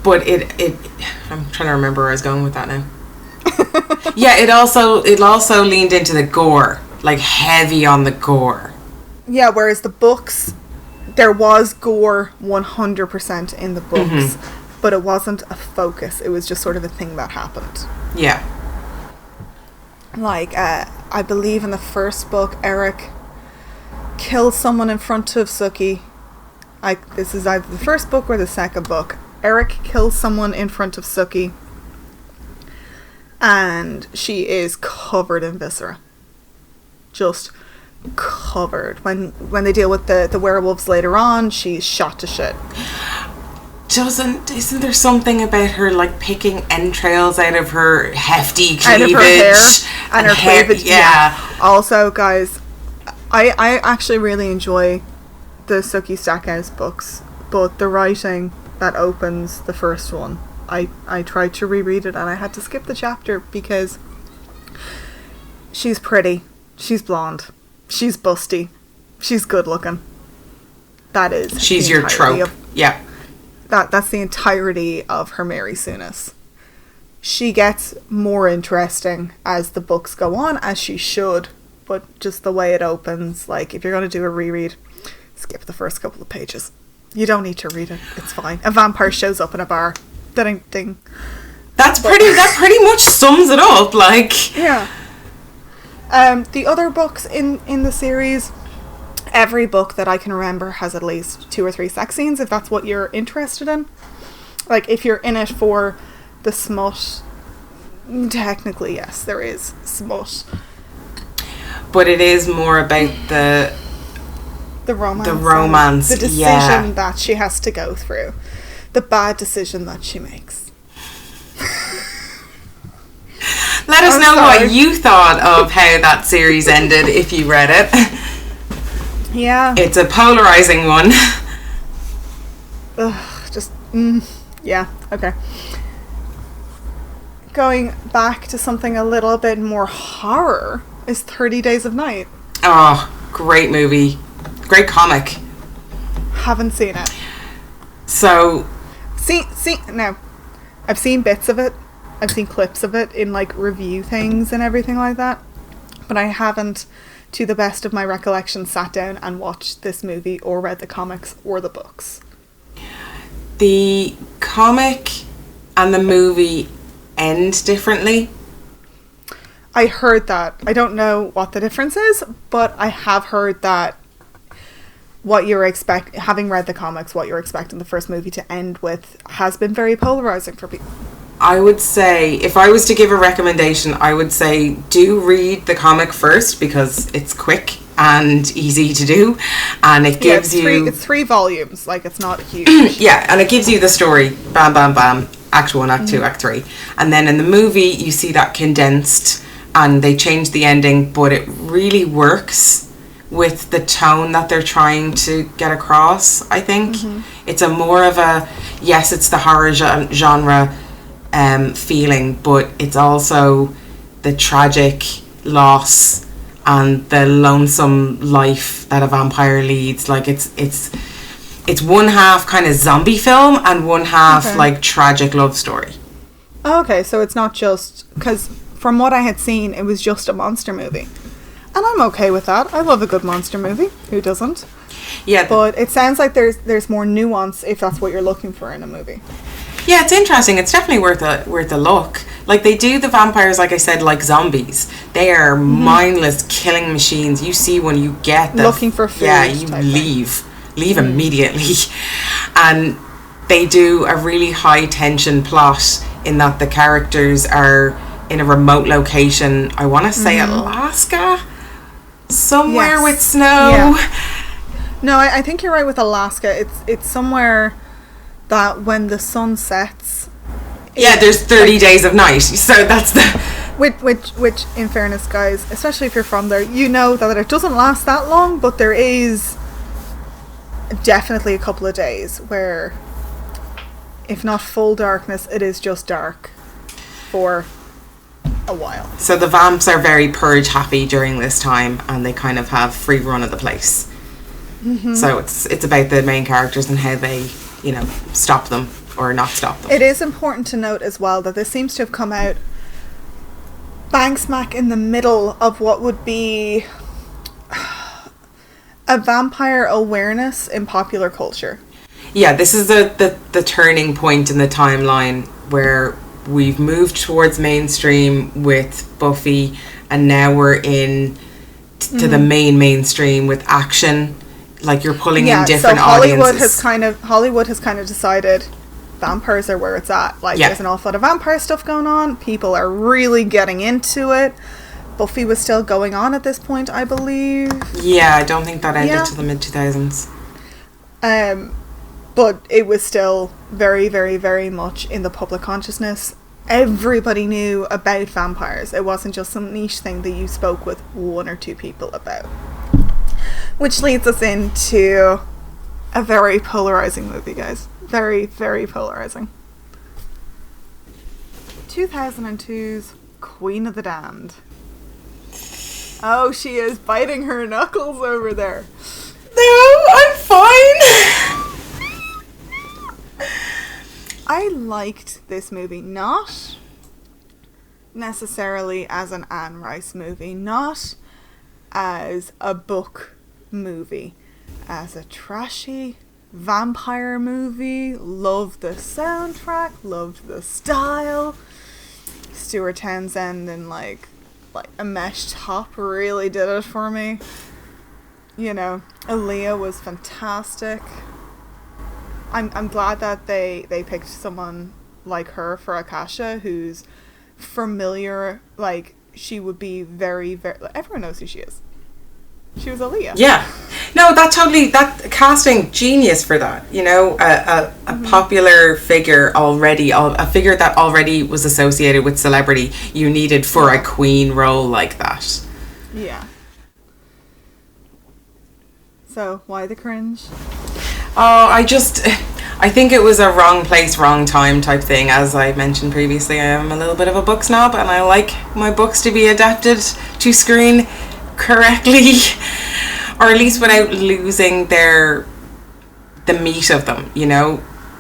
But I'm trying to remember where I was going with that now. Yeah, it also leaned into the gore. Like, heavy on the gore. Yeah, whereas the books... There was gore 100% in the books, but it wasn't a focus. It was just sort of a thing that happened. Yeah. Like, I believe in the first book, Eric kills someone in front of Sookie. This is either the first book or the second book. Eric kills someone in front of Sookie, and she is covered in viscera. Just... covered. When they deal with the werewolves later on, she's shot to shit. Isn't there something about her like picking entrails out of her hefty cleavage? Out of her hair and her hair, cleavage. Yeah. Also, guys, I actually really enjoy the Sookie Stackhouse books, but the writing that opens the first one, I tried to reread it and I had to skip the chapter because she's pretty, she's blonde, she's busty, she's good looking. That is. She's your trope. Yeah. That's the entirety of her Mary Soonis. She gets more interesting as the books go on, as she should, but just the way it opens, like, if you're going to do a reread, skip the first couple of pages. You don't need to read it. It's fine. A vampire shows up in a bar. Ding, ding. That pretty much sums it up, like. Yeah. The other books in the series, every book that I can remember has at least 2 or 3 sex scenes, if that's what you're interested in. Like, if you're in it for the smut, technically, yes, there is smut. But it is more about the romance. The decision that she has to go through. The bad decision that she makes. Let us know what you thought of how that series ended if you read it. Yeah. It's a polarizing one. Ugh, yeah, okay. Going back to something a little bit more horror is 30 Days of Night. Oh, great movie. Great comic. Haven't seen it. So... No. I've seen bits of it. I've seen clips of it in, like, review things and everything like that. But I haven't, to the best of my recollection, sat down and watched this movie or read the comics or the books. The comic and the movie end differently. I heard that. I don't know what the difference is, but I have heard that what you're having read the comics, what you're expecting the first movie to end with has been very polarizing for people. I would say, if I was to give a recommendation, I would say do read the comic first because it's quick and easy to do, and it gives it's 3 volumes, like, it's not huge. Yeah, and it gives you the story, bam, bam, bam, Act 1, Act 2, Act 3. And then in the movie, you see that condensed, and they change the ending, but it really works with the tone that they're trying to get across, I think. It's a more of a, yes, it's the horror genre feeling, but it's also the tragic loss and the lonesome life that a vampire leads. Like, it's it's one half kind of zombie film and one half Okay. like tragic love story. Okay, so it's not just... Because from what I had seen, it was just a monster movie. And I'm okay with that. I love a good monster movie. Who doesn't? Yeah, But it sounds like there's more nuance if that's what you're looking for in a movie. yeah, it's interesting. It's definitely worth a look. Like, they do the vampires, like I said, like zombies. They are mindless killing machines. You see one, you get the... Looking for food Yeah, you type thing. leave immediately. And they do a really high tension plot in that the characters are in a remote location. I want to say Alaska? Somewhere Yes. with snow. Yeah. No, I think you're right with Alaska. It's somewhere that when the sun sets... Yeah, there's 30 days of night. So that's the... Which, in fairness, guys, especially if you're from there, you know that it doesn't last that long, but there is definitely a couple of days where, if not full darkness, it is just dark for a while. So the vamps are very purge happy during this time, and they kind of have free run of the place. So it's about the main characters and how they, stop them or not stop them. It is important to note as well that this seems to have come out bang smack in the middle of what would be a vampire awareness in popular culture. Yeah, this is the turning point in the timeline where we've moved towards mainstream with Buffy, and now we're in to the mainstream with action. Like, you're pulling in different so Hollywood audiences. Hollywood has kind of decided vampires are where it's at. Like, Yeah. there's an awful lot of vampire stuff going on. People are really getting into it. Buffy was still going on at this point, I believe. Yeah, I don't think that ended Yeah. till the mid-2000s. But it was still very, very, very much in the public consciousness. Everybody knew about vampires. It wasn't just some niche thing that you spoke with one or two people about. Which leads us into a very polarizing movie, guys. Very, very polarizing. 2002's Queen of the Damned. Oh, she is biting her knuckles over there. No, I'm fine. I liked this movie, not necessarily as an Anne Rice movie, not as a book movie, as a trashy vampire movie. Loved the soundtrack, loved the style. Stuart Townsend in like a mesh top really did it for me. Aaliyah was fantastic. I'm glad that they picked someone like her for Akasha, who's familiar. Like, she would be very, very... everyone knows who she is. She was Aaliyah. Yeah. No, that casting, genius for that. A popular figure already, a figure that already was associated with celebrity, you needed for a queen role like that. Yeah. So, why the cringe? Oh, I think it was a wrong place, wrong time type thing. As I mentioned previously, I am a little bit of a book snob, and I like my books to be adapted to screen correctly, or at least without losing the meat of them,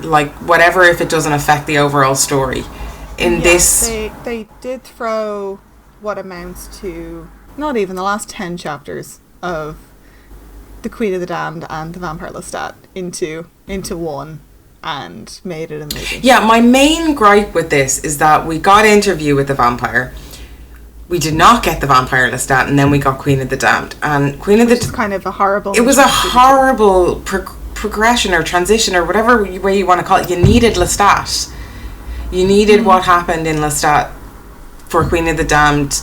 like whatever, if it doesn't affect the overall story. They did throw what amounts to not even the last 10 chapters of The Queen of the Damned and The Vampire Lestat into one and made it a movie. Yeah, my main gripe with this is that we got Interview with the Vampire. We did not get The Vampire Lestat, and then we got Queen of the Damned. And Queen of the... Which is kind of a horrible... It was a horrible progression or transition or whatever way you want to call it. You needed Lestat. You needed what happened in Lestat for Queen of the Damned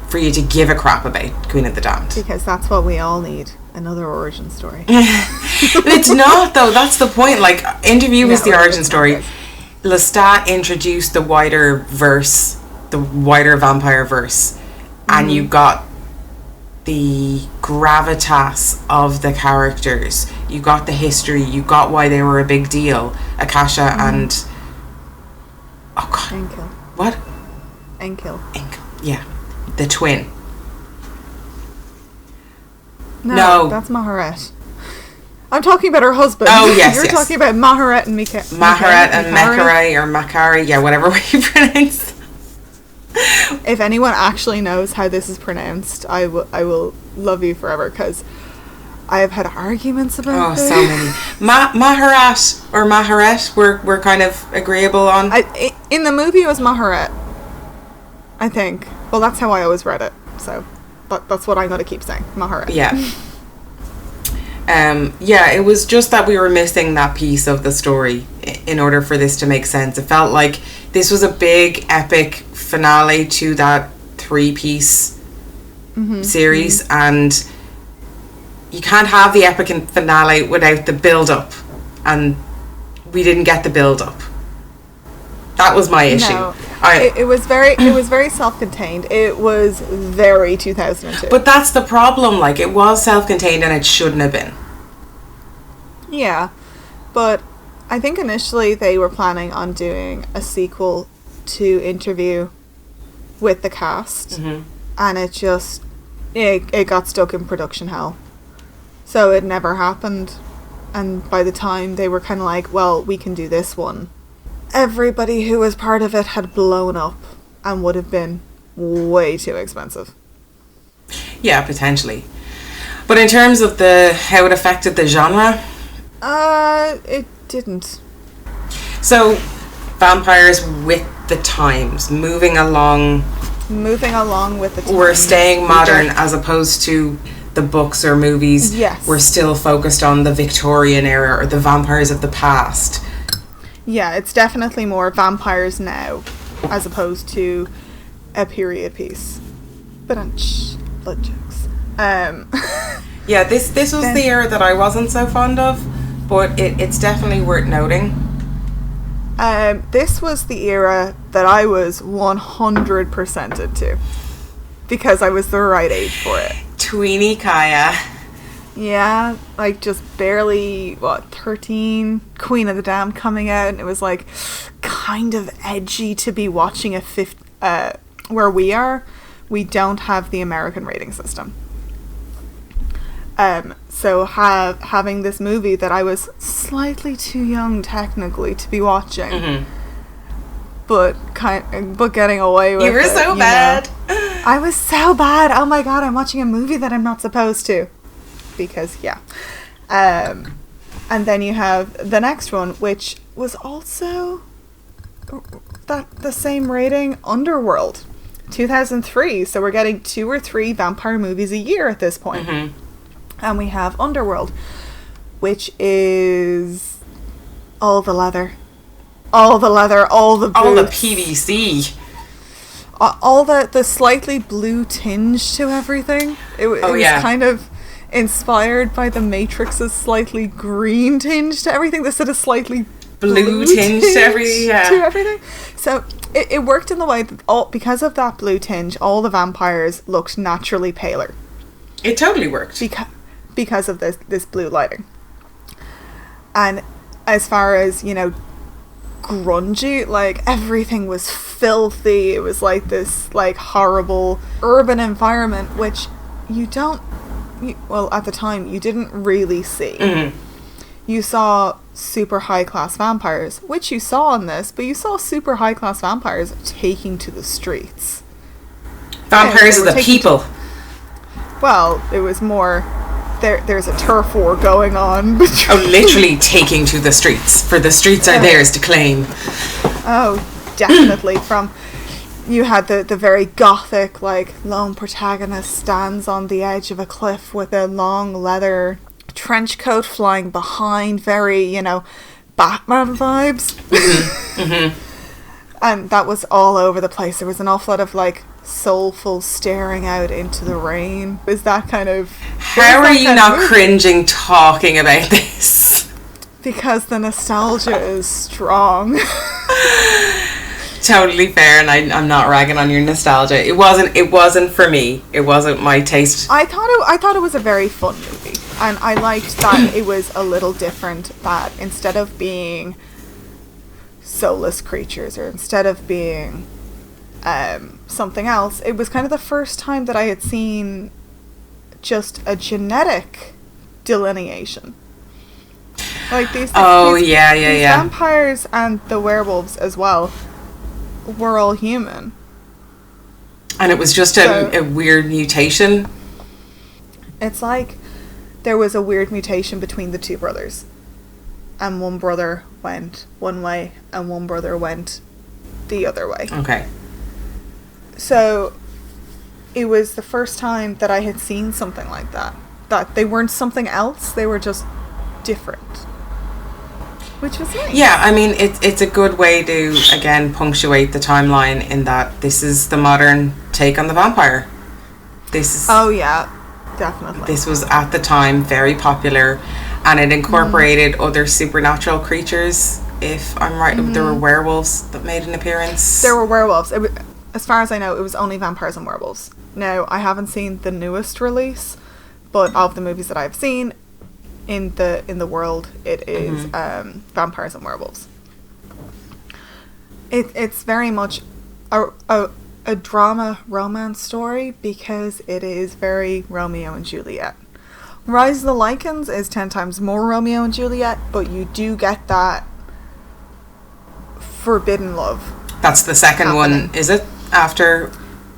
for you to give a crap about Queen of the Damned. Because that's what we all need. Another origin story. It's not, though. That's the point. Like, Interview was the origin story. Lestat introduced the wider verse, the wider vampire verse, and you got the gravitas of the characters. You got the history. You got why they were a big deal. Akasha and... Oh, God. Enkill. What? Enkill. Yeah. The twin. No, that's Maharet. I'm talking about her husband. Oh, yes, You're yes. talking about Maharet and Maharet and Mekare or Makari, yeah, whatever way you pronounce. If anyone actually knows how this is pronounced, I will love you forever, because I have had arguments about this. So many. Maharat or Maharet, we're kind of agreeable on. In the movie, it was Maharet, I think. Well, that's how I always read it, so that's what I'm going to keep saying, Maharet. Yeah. Yeah, it was just that we were missing that piece of the story in order for this to make sense. It felt like this was a big, epic finale to that 3-piece series, and you can't have the epic finale without the build-up, and we didn't get the build-up. That was my issue. No. It was very self-contained. It was very 2002. But that's the problem. Like, it was self-contained, and it shouldn't have been. Yeah, but I think initially they were planning on doing a sequel to Interview with the cast, and it got stuck in production hell, so it never happened. And by the time they were kind of like, well, we can do this one, everybody who was part of it had blown up and would have been way too expensive. Yeah, potentially. But in terms of how it affected the genre, it didn't. So, vampires with the times, moving along with the times. We're staying modern as opposed to the books or movies. Yes. We're still focused on the Victorian era or the vampires of the past. Yeah, it's definitely more vampires now as opposed to a period piece. Blood jokes. Yeah, this was the era that I wasn't so fond of, but it's definitely worth noting. This was the era that I was 100% into, because I was the right age for it. Tweenie Kaya. Yeah, like just barely, 13, Queen of the Damned coming out, and it was like kind of edgy to be watching where we don't have the American rating system. So having this movie that I was slightly too young technically to be watching, but getting away with it. You were so bad. I was so bad. Oh my god, I'm watching a movie that I'm not supposed to. Because, yeah. And then you have the next one, which was also the same rating, Underworld, 2003. So we're getting 2 or 3 vampire movies a year at this point. And we have Underworld, which is all the leather, all the boots, all the PVC, all the slightly blue tinge to everything. It was kind of inspired by the Matrix's slightly green tinge to everything. This had a slightly blue tinge to everything. So it worked in the way that because of that blue tinge, all the vampires looked naturally paler. It totally worked. Because of this blue lighting. And as far as, grungy, like, everything was filthy. It was like this, like, horrible urban environment, which at the time, you didn't really see. You saw super high-class vampires, which you saw in this, but you saw super high-class vampires taking to the streets. Vampires are the people. Well, it was more... There's a turf war going on. Literally taking to the streets. For the streets are theirs to claim. Oh, definitely. You had the very gothic, like, lone protagonist stands on the edge of a cliff with a long leather trench coat flying behind, very, Batman vibes. And that was all over the place. There was an awful lot of, like, soulful staring out into the rain. Is that kind of... How are you not cringing talking about this? Because the nostalgia is strong. Totally fair, and I'm not ragging on your nostalgia. It wasn't for me. It wasn't my taste. I thought it was a very fun movie, and I liked that it was a little different. That instead of being soulless creatures, or instead of being something else, it was kind of the first time that I had seen just a genetic delineation. Like these. Oh, these, yeah. these vampires and the werewolves as well were all human. And it was just a weird mutation. It's like there was a weird mutation between the two brothers. And one brother went one way and one brother went the other way. Okay. So it was the first time that I had seen something like that. That they weren't something else, they were just different. Which was nice. Yeah, I mean, it's a good way to, again, punctuate the timeline in that this is the modern take on the vampire. This is... Oh, yeah. Definitely. This was, at the time, very popular, and it incorporated other supernatural creatures, if I'm right. There were werewolves that made an appearance. There were werewolves. As far as I know, it was only vampires and werewolves. Now, I haven't seen the newest release, but of the movies that I've seen in the world, it is vampires and werewolves. It's very much a drama romance story because it is very Romeo and Juliet. Rise of the Lycans is 10 times more Romeo and Juliet, but you do get that forbidden love. That's the second happening. one, is it? After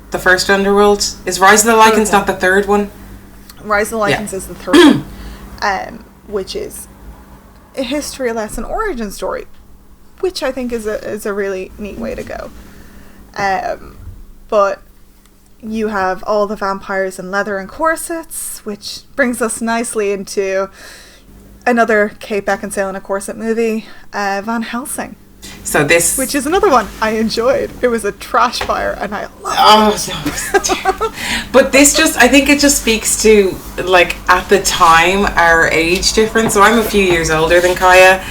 the first Underworld? Is Rise of the Lycans not the third one? Rise of the Lycans is the third one, which is a history lesson origin story, which I think is a really neat way to go. But you have all the vampires in leather and corsets, which brings us nicely into another Kate Beckinsale in a corset movie, Van Helsing. So this... Which is another one I enjoyed. It was a trash fire and I loved it. But this just, I think it just speaks to, like, at the time, our age difference. So I'm a few years older than Kaya.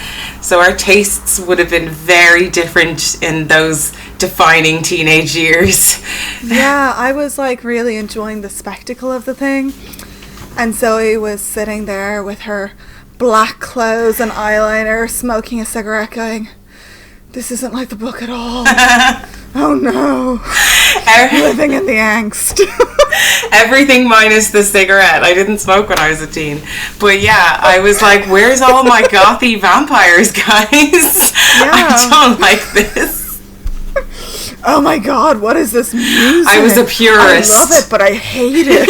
So our tastes would have been very different in those defining teenage years. Yeah, I was like really enjoying the spectacle of the thing. And Zoe was sitting there with her black clothes and eyeliner, smoking a cigarette, going, "This isn't like the book at all." Oh no. Living in the angst. Everything minus the cigarette. I didn't smoke when I was a teen. But yeah, I was like, where's all my gothy vampires, guys? Yeah. I don't like this. Oh my god, what is this music? I was a purist. I love it, but I hate it.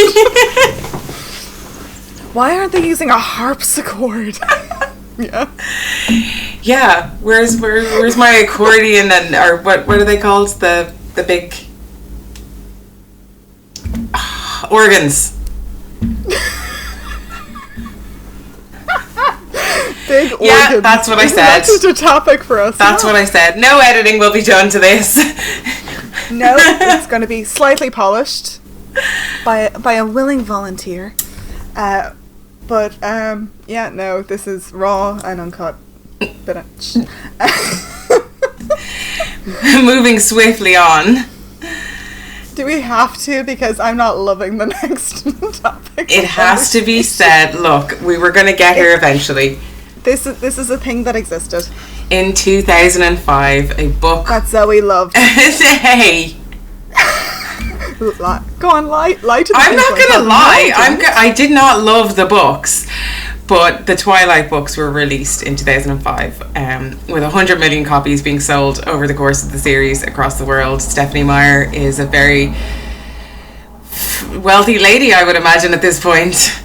Why aren't they using a harpsichord? Yeah. Yeah. Where's my accordion and or what are they called? The big organs. Big organs. Yeah, that's what I said. That's just a topic for us. That's what I said. No editing will be done to this. No, it's going to be slightly polished by a willing volunteer. But yeah, no, this is raw and uncut. Moving swiftly on. Do we have to? Because I'm not loving the next topic. It has to be said. Look, we were going to get here eventually. This is a thing that existed. In 2005, a book that Zoe loved. Hey. Go on, lie to the I'm not going to lie. I did not love the books, but the Twilight books were released in 2005 with 100 million copies being sold over the course of the series across the world. Stephenie Meyer is a very wealthy lady, I would imagine, at this point.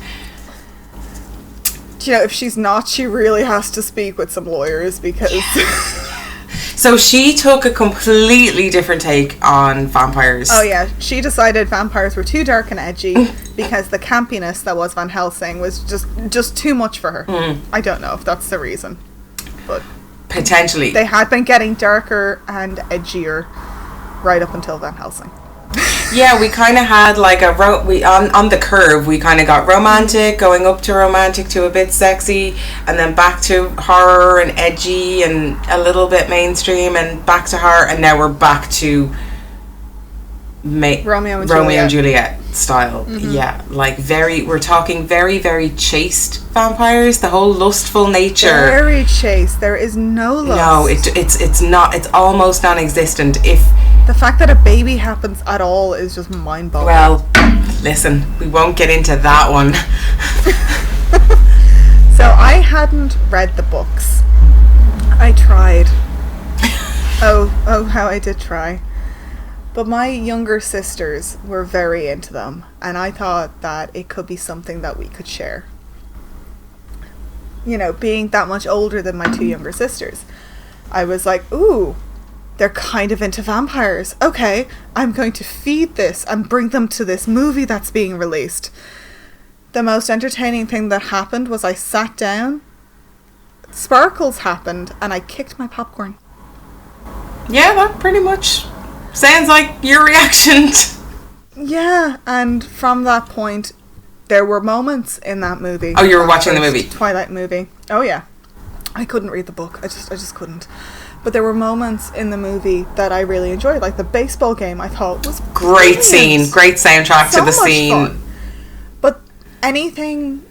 You know, if she's not, she really has to speak with some lawyers because... So she took a completely different take on vampires. Oh yeah, she decided vampires were too dark and edgy because the campiness that was Van Helsing was just too much for her. I don't know if that's the reason, but potentially they had been getting darker and edgier right up until Van Helsing. Yeah, we kind of had like on the curve. We kind of got romantic, going up to romantic to a bit sexy, and then back to horror and edgy and a little bit mainstream, and back to horror, and now we're back to Romeo and Juliet style. Yeah, like we're talking very, very chaste vampires. The whole lustful nature. Very chaste. There is no lust. No, it's not. It's almost non-existent. If the fact that a baby happens at all is just mind-boggling. Well, listen, we won't get into that one. So I hadn't read the books. I tried. Oh, how I did try. But my younger sisters were very into them, and I thought that it could be something that we could share. You know, being that much older than my two younger sisters, I was like, ooh, they're kind of into vampires. Okay, I'm going to feed this and bring them to this movie that's being released. The most entertaining thing that happened was I sat down, sparkles happened, and I kicked my popcorn. Yeah, that pretty much sounds like your reaction. Yeah, and from that point, there were moments in that movie. Oh, you were watching the movie? Twilight movie. Oh, yeah. I couldn't read the book. I just couldn't. But there were moments in the movie that I really enjoyed, like the baseball game. I thought was great brilliant. Scene, great soundtrack So to the much scene. fun. But anything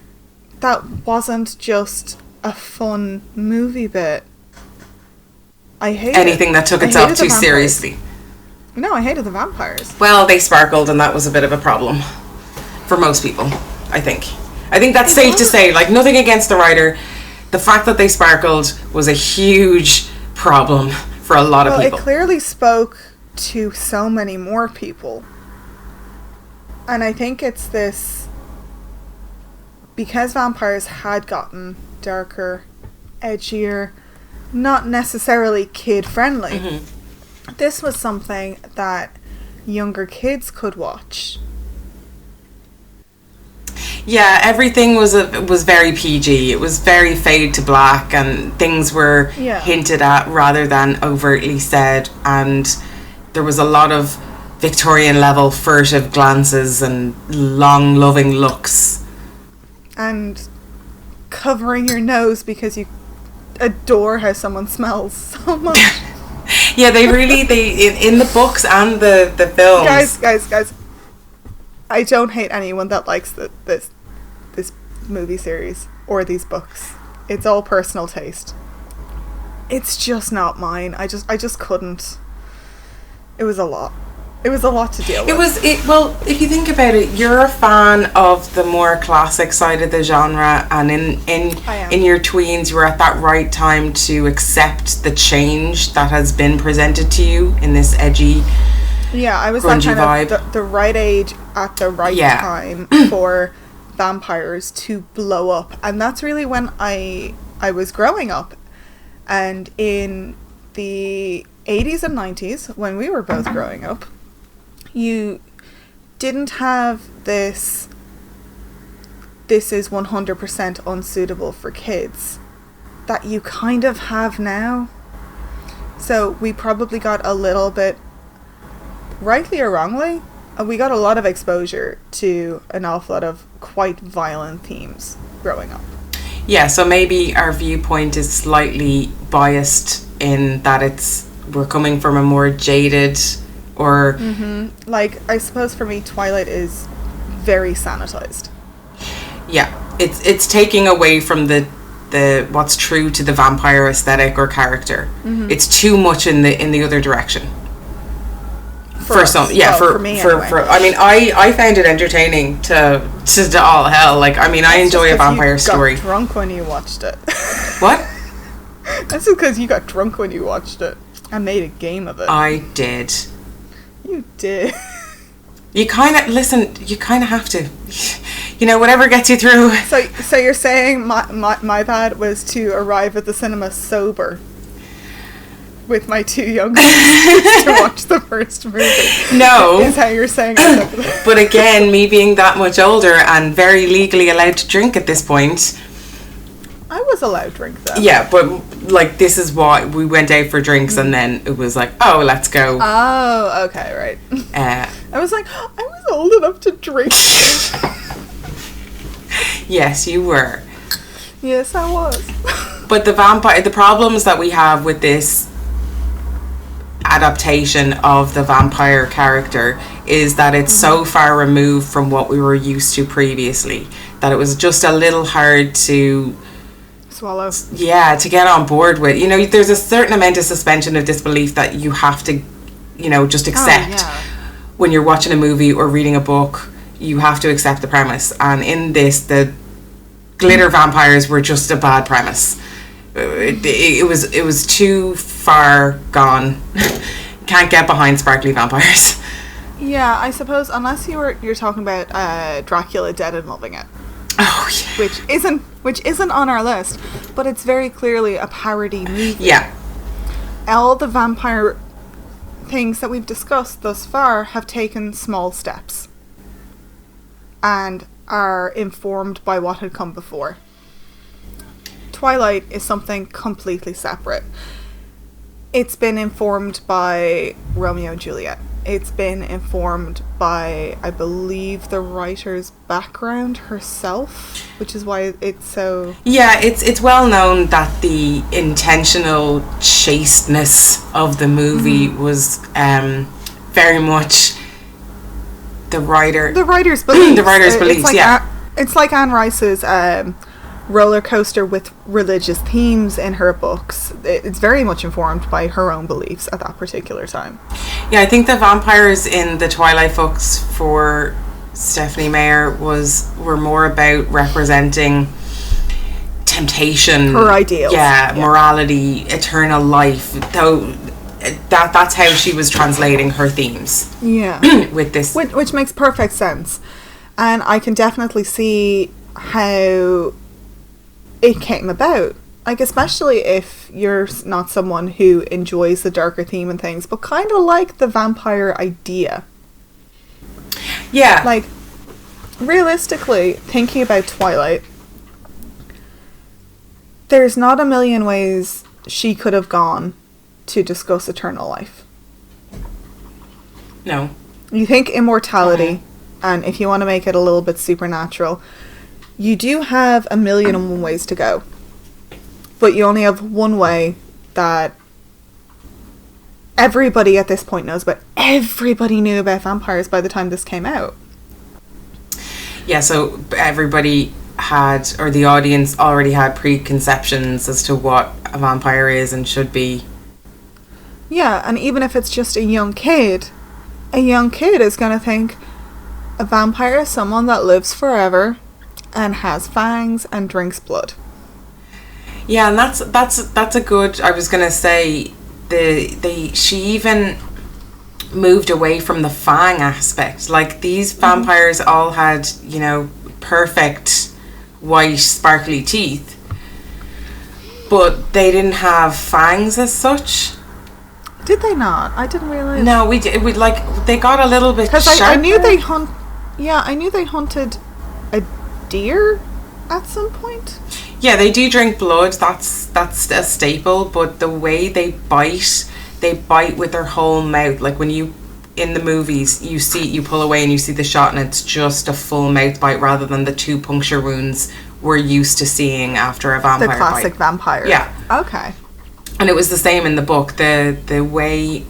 that wasn't just a fun movie bit, I hated. Anything that took I itself hated too the vampires. seriously. No, I hated the vampires. Well, they sparkled, and that was a bit of a problem for most people, I think. I think that's safe to say. Like, nothing against the writer. The fact that they sparkled was a huge problem for a lot of people. It clearly spoke to so many more people. And I think it's this... Because vampires had gotten darker, edgier, not necessarily kid-friendly, this was something that younger kids could watch. Yeah, everything was very PG. It was very fade to black, and things were hinted at rather than overtly said. And there was a lot of Victorian level furtive glances and long loving looks. And covering your nose because you adore how someone smells so much. Yeah, they in the books and the films. Guys. I don't hate anyone that likes this movie series or these books. It's all personal taste. It's just not mine. I just couldn't. It was a lot. It was a lot to deal with. Well, if you think about it, you're a fan of the more classic side of the genre, and in your tweens, you were at that right time to accept the change that has been presented to you in this edgy. Yeah, I was that kind vibe. of the right age at the right time for vampires to blow up, and that's really when I was growing up, and in the 80s and 90s when we were both growing up, you didn't have this is 100% unsuitable for kids that you kind of have now. So we probably got a little bit, rightly or wrongly, we got a lot of exposure to an awful lot of quite violent themes growing up. Yeah, so maybe our viewpoint is slightly biased in that we're coming from a more jaded or... Like, I suppose for me, Twilight is very sanitized. Yeah, it's taking away from the what's true to the vampire aesthetic or character. It's too much in the other direction. For me anyway. I mean, I found it entertaining to all hell. Like, I mean, I enjoy a vampire story. You got drunk when you watched it. What? That's just because you got drunk when you watched it and made a game of it. I did. You did. You kind of have to. You know, whatever gets you through. So you're saying my bad was to arrive at the cinema sober with my two young kids to watch the first movie. No. Is how you're saying it. But again, me being that much older and very legally allowed to drink at this point. I was allowed drink though. Yeah, but like this is why we went out for drinks and then it was like, oh, let's go. Oh, okay, right. I was like, I was old enough to drink. Yes, you were. Yes, I was. But the problems that we have with this adaptation of the vampire character is that it's so far removed from what we were used to previously that it was just a little hard to swallow. Yeah, to get on board with. You know, there's a certain amount of suspension of disbelief that you have to, you know, just accept when you're watching a movie or reading a book. You have to accept the premise, and in this, the glitter vampires were just a bad premise. It was too far gone. Can't get behind sparkly vampires. Yeah, I suppose unless you're talking about Dracula Dead and Loving It. Oh yeah. Which isn't on our list, but it's very clearly a parody movie. Yeah. All the vampire things that we've discussed thus far have taken small steps and are informed by what had come before. Twilight is something completely separate. It's been informed by Romeo and Juliet. It's been informed by, I believe, the writer's background herself, which is why it's so... Yeah, it's well known that the intentional chasteness of the movie was very much the writer's beliefs. The writer's beliefs, It's like Anne Rice's roller coaster with religious themes in her books. It's very much informed by her own beliefs at that particular time. Yeah, I think the vampires in the Twilight books for Stephenie Meyer were more about representing temptation, her ideals, morality, eternal life. Though that's how she was translating her themes. Yeah, with this, which makes perfect sense, and I can definitely see how it came about. Like, especially if you're not someone who enjoys the darker theme and things, but kind of like the vampire idea. Yeah. Like, realistically, thinking about Twilight, there's not a million ways she could have gone to discuss eternal life. No. You think immortality, and if you want to make it a little bit supernatural, you do have a million and one ways to go. But you only have one way that everybody at this point knows, but everybody knew about vampires by the time this came out. Yeah, so everybody had, or the audience already had preconceptions as to what a vampire is and should be. Yeah, and even if it's just a young kid is going to think a vampire is someone that lives forever and has fangs and drinks blood. Yeah, and that's a good. I was gonna say she even moved away from the fang aspect. Like, these vampires all had, perfect white sparkly teeth, but they didn't have fangs as such. Did they not? I didn't realize. No, we did. We they got a little bit because sharper. I knew they I knew they hunted a deer at some point. Yeah, they do drink blood. That's a staple. But the way they bite with their whole mouth. Like, when you in the movies, you pull away and you see the shot, and it's just a full mouth bite rather than the 2 puncture wounds we're used to seeing after a vampire bite. The classic vampire. Yeah. Okay. And it was the same in the book. The way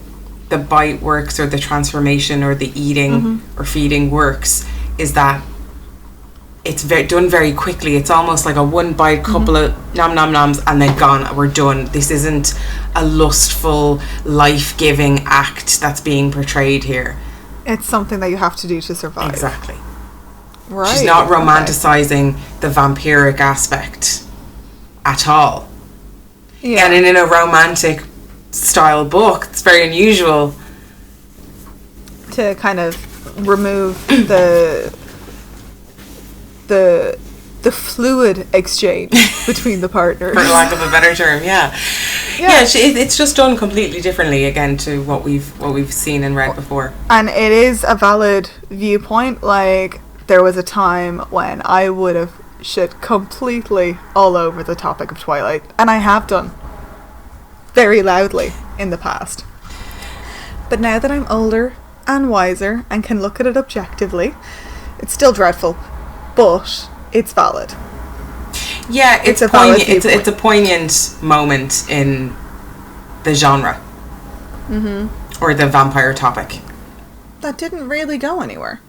the bite works, or the transformation, or the eating or feeding works, is that it's done very quickly. It's almost like a one bite, couple of nom nom noms, and then gone. We're done. This isn't a lustful, life-giving act that's being portrayed here. It's something that you have to do to survive. Exactly. Right. She's not romanticizing the vampiric aspect at all. Yeah. And in a romantic style book, it's very unusual to kind of remove the fluid exchange between the partners, for lack of a better term. Yeah. It's just done completely differently again to what we've seen and read before. And it is a valid viewpoint. Like, there was a time when I would have shit completely all over the topic of Twilight, and I have done very loudly in the past. But now that I'm older and wiser and can look at it objectively, it's still dreadful, but it's valid. Yeah, it's a poignant moment in the genre, or the vampire topic. That didn't really go anywhere.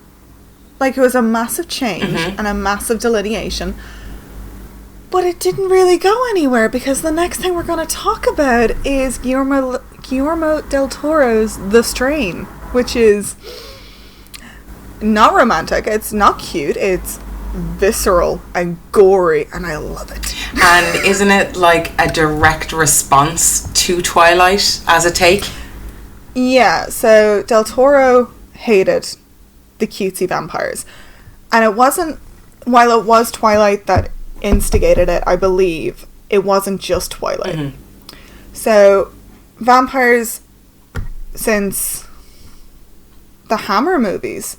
Like, it was a massive change and a massive delineation, but it didn't really go anywhere, because the next thing we're going to talk about is Guillermo del Toro's The Strain, which is not romantic, it's not cute, it's visceral and gory, and I love it. And isn't it like a direct response to Twilight as a take? Yeah, so Del Toro hated the cutesy vampires. And it wasn't, while it was Twilight that instigated it, I believe, it wasn't just Twilight. Mm-hmm. So, vampires, since the Hammer movies,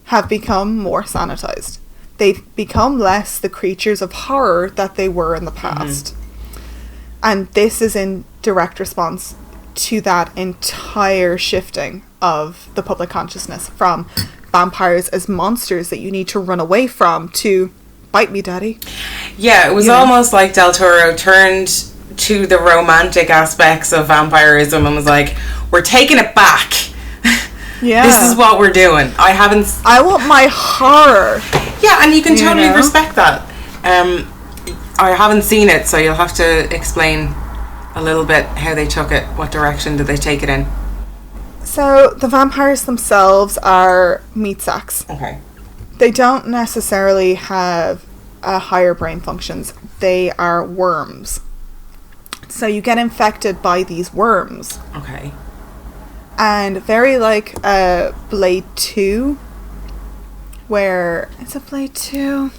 have become more sanitized. They've become less the creatures of horror that they were in the past. Mm-hmm. And this is in direct response to that entire shifting of the public consciousness from vampires as monsters that you need to run away from to bite me, daddy. Yeah, it was almost like Del Toro turned to the romantic aspects of vampirism and was like, we're taking it back. Yeah. This is what we're doing. I want my horror. Yeah, and you can totally respect that. I haven't seen it, so you'll have to explain a little bit how they took it. What direction did they take it in? So, the vampires themselves are meat sacks. Okay. They don't necessarily have higher brain functions. They are worms. So you get infected by these worms. Okay. And very like Blade 2, where... Is it Blade 2?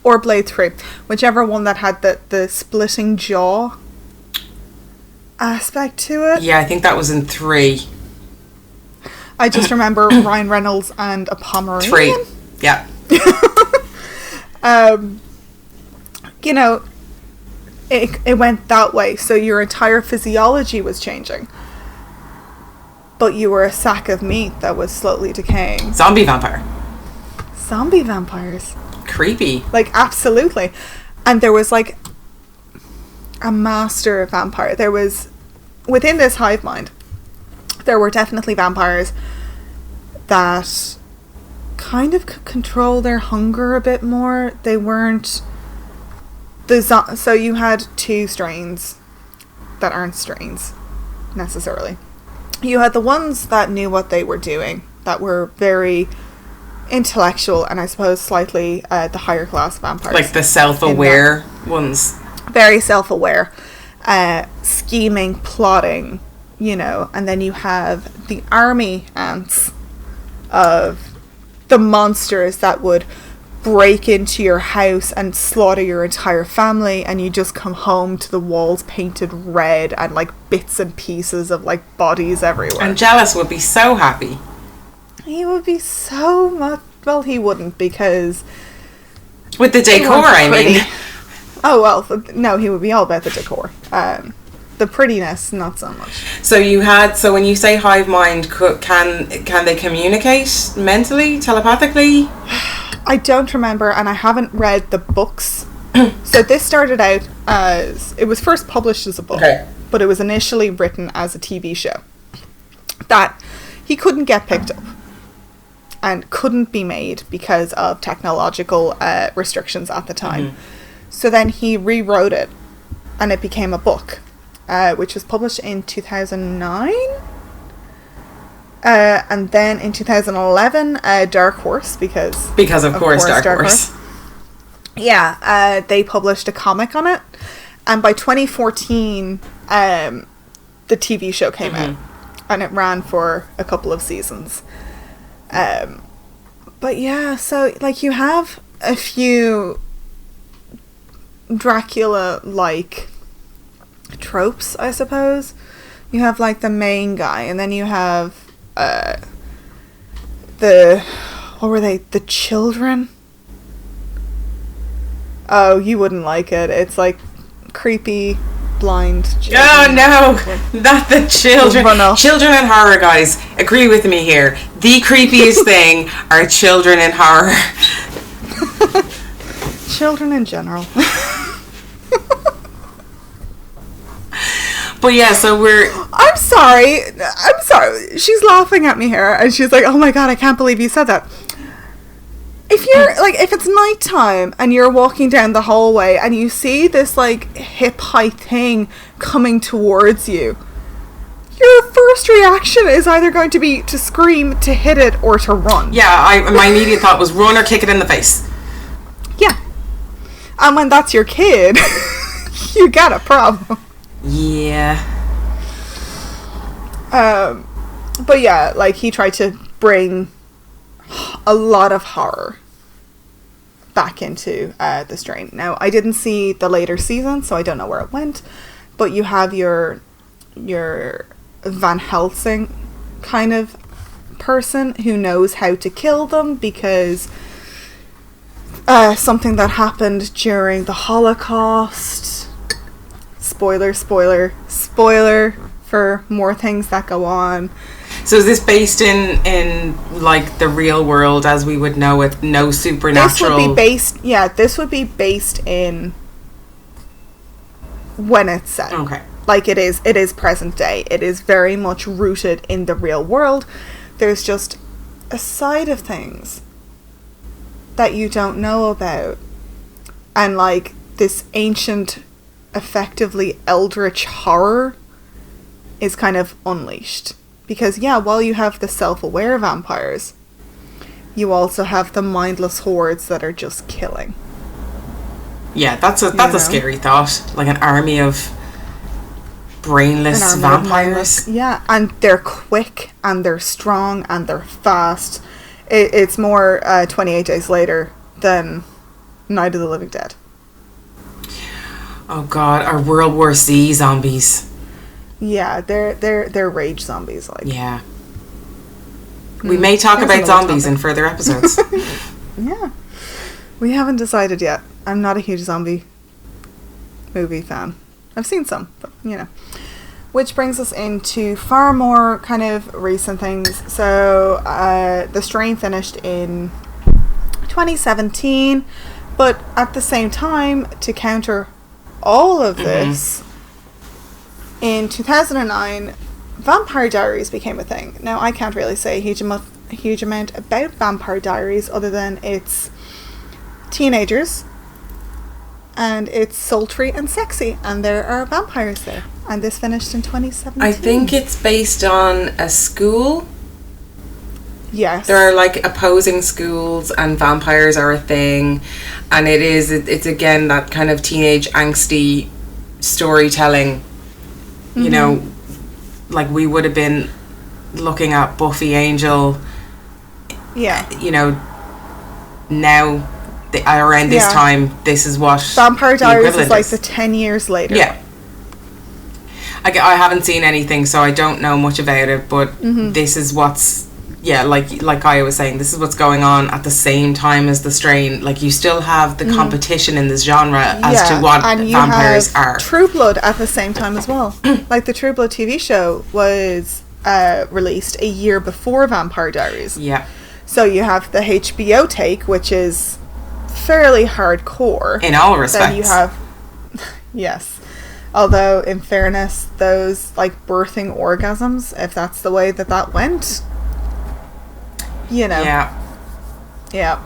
Or Blade 3. Whichever one that had the splitting jaw aspect to it. Yeah, I think that was in 3. I just remember Ryan Reynolds and a Pomeranian. 3, yeah. You know, it went that way. So your entire physiology was changing. But you were a sack of meat that was slowly decaying. Zombie vampire. Zombie vampires. Creepy. Like, absolutely. And there was, like, a master vampire. There was, within this hive mind, there were definitely vampires that kind of could control their hunger a bit more. They weren't so you had 2 strains that aren't strains necessarily. You had the ones that knew what they were doing, that were very intellectual, and I suppose slightly the higher class vampires, like the self-aware ones. Very self-aware, scheming, plotting, you know. And then you have the army ants of the monsters that would break into your house and slaughter your entire family, and you just come home to the walls painted red and like bits and pieces of like bodies everywhere. And Jealous would be so happy. He would be so much... Well, he wouldn't, because... With the decor, I mean. Oh, well, no, he would be all about the decor. The prettiness, not so much. So when you say hive mind, can they communicate mentally, telepathically? I don't remember, and I haven't read the books. So this started out as... It was first published as a book, okay, but it was initially written as a TV show that he couldn't get picked up and couldn't be made because of technological restrictions at the time. Mm-hmm. So then he rewrote it, and it became a book, which was published in 2009. And then in 2011, Dark Horse, because of course Dark Horse. Yeah, they published a comic on it, and by 2014, the TV show came out, and it ran for a couple of seasons. But yeah, so like you have a few Dracula-like tropes, I suppose. You have like the main guy, and then you have what were they? The children? Oh, you wouldn't like it. It's like creepy, blind children. Oh no, not the children. Children in horror, guys. Agree with me here. The creepiest thing are children in horror. Children in general. But yeah, so I'm sorry. She's laughing at me here, and she's like, oh my god, I can't believe you said that. If you're, like, if it's nighttime, and you're walking down the hallway, and you see this, like, hip-high thing coming towards you, your first reaction is either going to be to scream, to hit it, or to run. Yeah, my immediate thought was run or kick it in the face. And when that's your kid, you got a problem. Yeah. But yeah, like, he tried to bring a lot of horror back into The Strain. Now, I didn't see the later season, so I don't know where it went, but you have your Van Helsing kind of person who knows how to kill them because something that happened during the Holocaust. Spoiler for more things that go on. So is this based in like the real world as we would know it? No supernatural. This would be based in when it's set. Okay. Like, it is present day. It is very much rooted in the real world. There's just a side of things that you don't know about. And, like, this ancient, effectively eldritch horror is kind of unleashed. Because, yeah, while you have the self-aware vampires, you also have the mindless hordes that are just killing. Yeah, that's a scary thought. Like an army of brainless vampires. Yeah, and they're quick, and they're strong, and they're fast. It's more 28 Days Later than Night of the Living Dead. Oh god, our World War Z zombies. Yeah, they're rage zombies. Like, yeah. We may talk about zombies in further episodes. Yeah. We haven't decided yet. I'm not a huge zombie movie fan. I've seen some, but, you know. Which brings us into far more kind of recent things. So, The Strain finished in 2017, but at the same time, to counter all of this, in 2009, Vampire Diaries became a thing. Now, I can't really say a huge amount about Vampire Diaries other than it's teenagers and it's sultry and sexy and there are vampires there. And this finished in 2017. I think it's based on a school. Yes. There are like opposing schools and vampires are a thing. And it's again that kind of teenage angsty storytelling. You know, like we would have been looking at Buffy, Angel. Yeah. You know, now around this time, this is what Vampire Diaries is like the 10 years later. Yeah. I haven't seen anything, so I don't know much about it, but this is what's, like I was saying, this is what's going on at the same time as The Strain. Like, you still have the competition in this genre as to what and vampires are. True Blood at the same time as well. Like, the True Blood TV show was released a year before Vampire Diaries. Yeah. So you have the HBO take, which is fairly hardcore. In all respects. Then you have... Yes. Although, in fairness, those, like, birthing orgasms, if that's the way that went, you know. Yeah.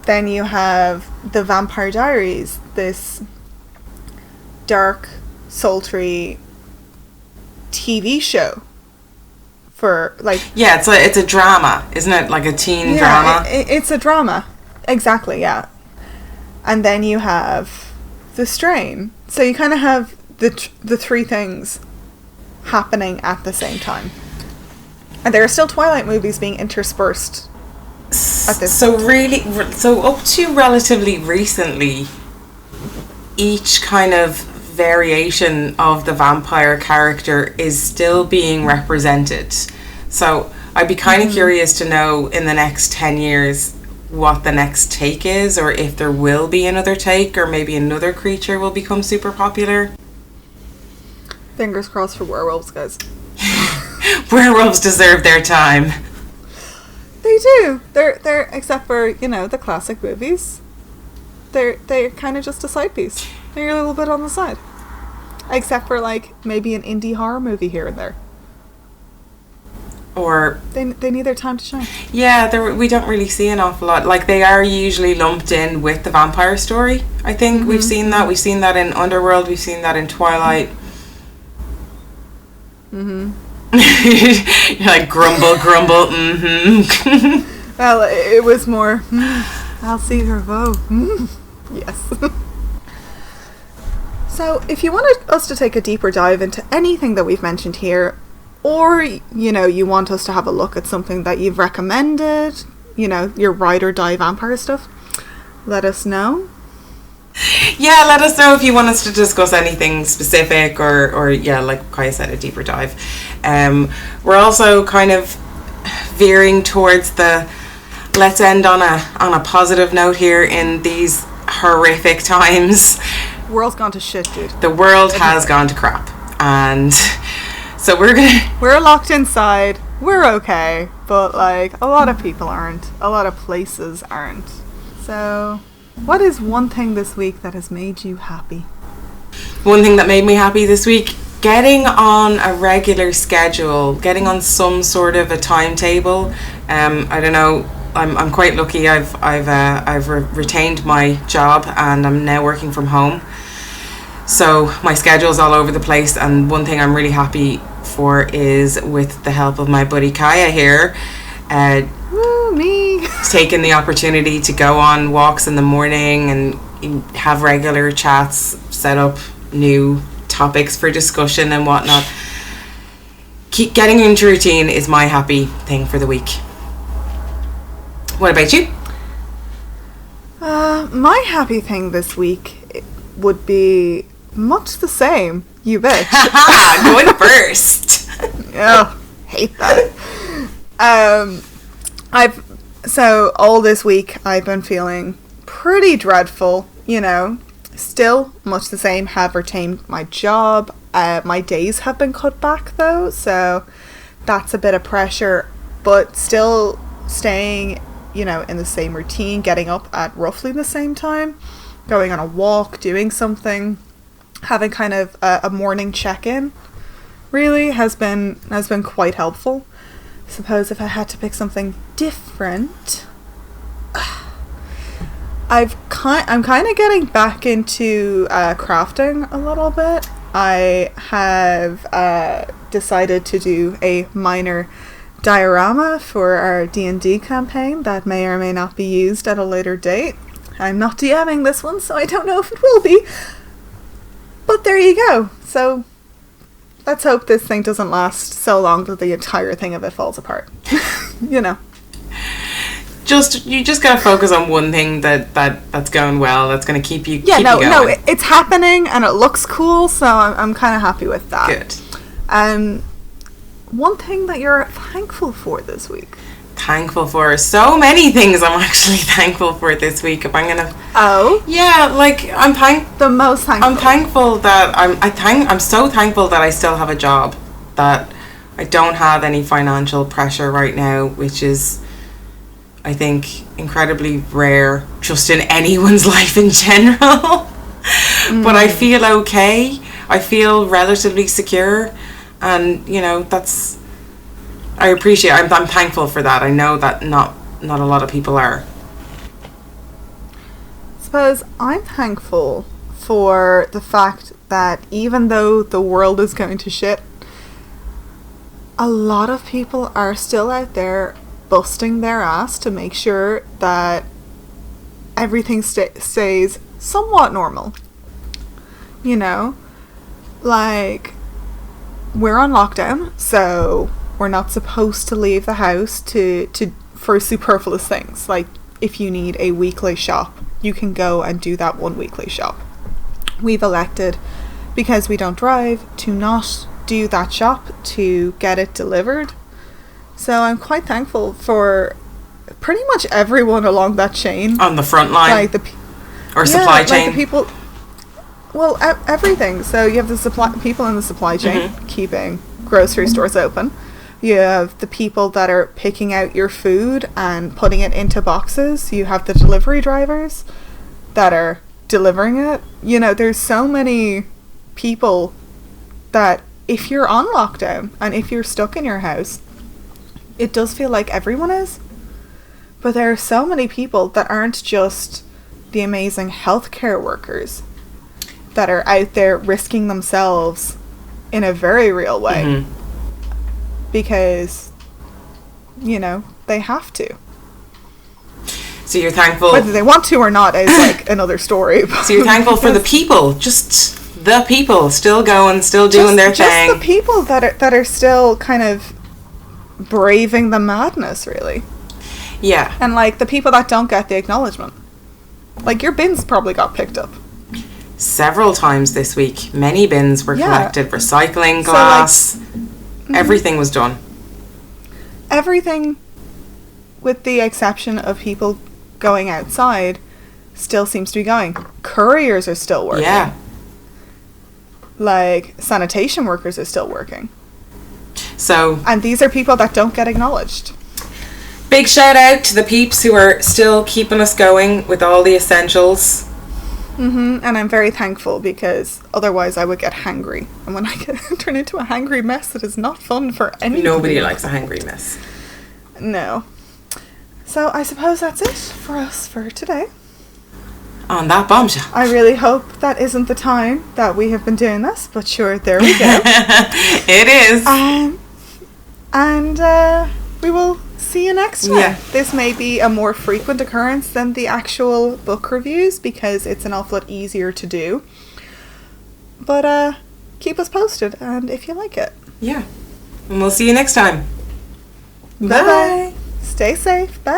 Then you have the Vampire Diaries, this dark, sultry TV show for, like... Yeah, it's a drama, isn't it? Like a teen drama? It's a drama. Exactly, yeah. And then you have The Strain. So you kind of have the three things happening at the same time. And there are still Twilight movies being interspersed at this point. So up to relatively recently, each kind of variation of the vampire character is still being represented. So I'd be kind of curious to know in the next 10 years what the next take is, or if there will be another take, or maybe another creature will become super popular. Fingers crossed for werewolves, guys. Werewolves deserve their time. They do. They're except for, you know, the classic movies. They're kind of just a side piece. They're a little bit on the side. Except for, like, maybe an indie horror movie here and there. Or they need their time to shine. Yeah, we don't really see an awful lot. Like, they are usually lumped in with the vampire story. I think we've seen that. We've seen that in Underworld. We've seen that in Twilight. You're like, grumble. Well, it was more. I'll see her vote. Yes. So, if you wanted us to take a deeper dive into anything that we've mentioned here, or, you want us to have a look at something that you've recommended, your ride or die vampire stuff, let us know. Yeah, let us know if you want us to discuss anything specific or like Kaya said, a deeper dive. We're also kind of veering towards the let's end on a positive note here in these horrific times. World's gone to shit, dude. The world has gone to crap, and so we're locked inside. We're okay, but a lot of people aren't. A lot of places aren't. So, what is one thing this week that has made you happy? One thing that made me happy this week, getting on a regular schedule, getting on some sort of a timetable. I don't know. I'm quite lucky. I've retained my job and I'm now working from home. So my schedule's all over the place, and one thing I'm really happy for is with the help of my buddy Kaya here, me taking the opportunity to go on walks in the morning and have regular chats, set up new topics for discussion and whatnot. Keep getting into routine is my happy thing for the week. What about you? My happy thing this week would be much the same. You bitch. Going first. Oh, hate that. So all this week I've been feeling pretty dreadful, still much the same, have retained my job. My days have been cut back though, so that's a bit of pressure, but still staying, in the same routine, getting up at roughly the same time, going on a walk, doing something, having kind of a morning check-in really has been quite helpful. Suppose if I had to pick something different, I'm kind of getting back into crafting a little bit. I have decided to do a minor diorama for our D&D campaign that may or may not be used at a later date. I'm not DMing this one, so I don't know if it will be. But there you go. So let's hope this thing doesn't last so long that the entire thing of it falls apart. You just gotta focus on one thing that's going well. That's gonna keep you. Yeah, keep you going. it's happening and it looks cool, so I'm kind of happy with that. Good. One thing that you're thankful for this week? Thankful for so many things. I'm actually thankful for this week. If I'm gonna. Oh. Yeah, the most thankful. I'm thankful that I'm so thankful that I still have a job, that I don't have any financial pressure right now, which is, I think, incredibly rare just in anyone's life in general. But I feel okay. I feel relatively secure, and that's. I appreciate. I'm thankful for that. I know that not a lot of people are. Suppose I'm thankful for the fact that even though the world is going to shit, a lot of people are still out there busting their ass to make sure that everything stays somewhat normal. We're on lockdown, so we're not supposed to leave the house for superfluous things. Like, if you need a weekly shop, you can go and do that one weekly shop. We've elected, because we don't drive, to not do that shop, to get it delivered. So I'm quite thankful for pretty much everyone along that chain. On the front line? Supply chain? The people... Well, everything. So you have the people in the supply chain keeping grocery stores open. You have the people that are picking out your food and putting it into boxes. You have the delivery drivers that are delivering it. There's so many people that if you're on lockdown and if you're stuck in your house, it does feel like everyone is. But there are so many people that aren't just the amazing healthcare workers that are out there risking themselves in a very real way. Because, they have to. So you're thankful. Whether they want to or not is like another story. So you're thankful for the people, just the people, still going, still doing their thing. Just the people that are still kind of braving the madness, really. Yeah. And like the people that don't get the acknowledgement. Like your bins probably got picked up. Several times this week. Many bins were collected. Recycling, glass, everything was done. Everything, with the exception of people going outside, still seems to be going. Couriers are still working. Yeah. Like sanitation workers are still working. So. And these are people that don't get acknowledged. Big shout out to the peeps who are still keeping us going with all the essentials. And I'm very thankful, because otherwise I would get hangry. And when I turn into a hangry mess, it is not fun for anybody. Nobody likes a hangry mess. No. So I suppose that's it for us for today. On that bombshell. I really hope that isn't the time that we have been doing this, but sure, there we go. It is. And we will see you next time. Yeah. This may be a more frequent occurrence than the actual book reviews, because it's an awful lot easier to do. But keep us posted, and if you like it. Yeah. And we'll see you next time. Bye-bye. Stay safe. Bye.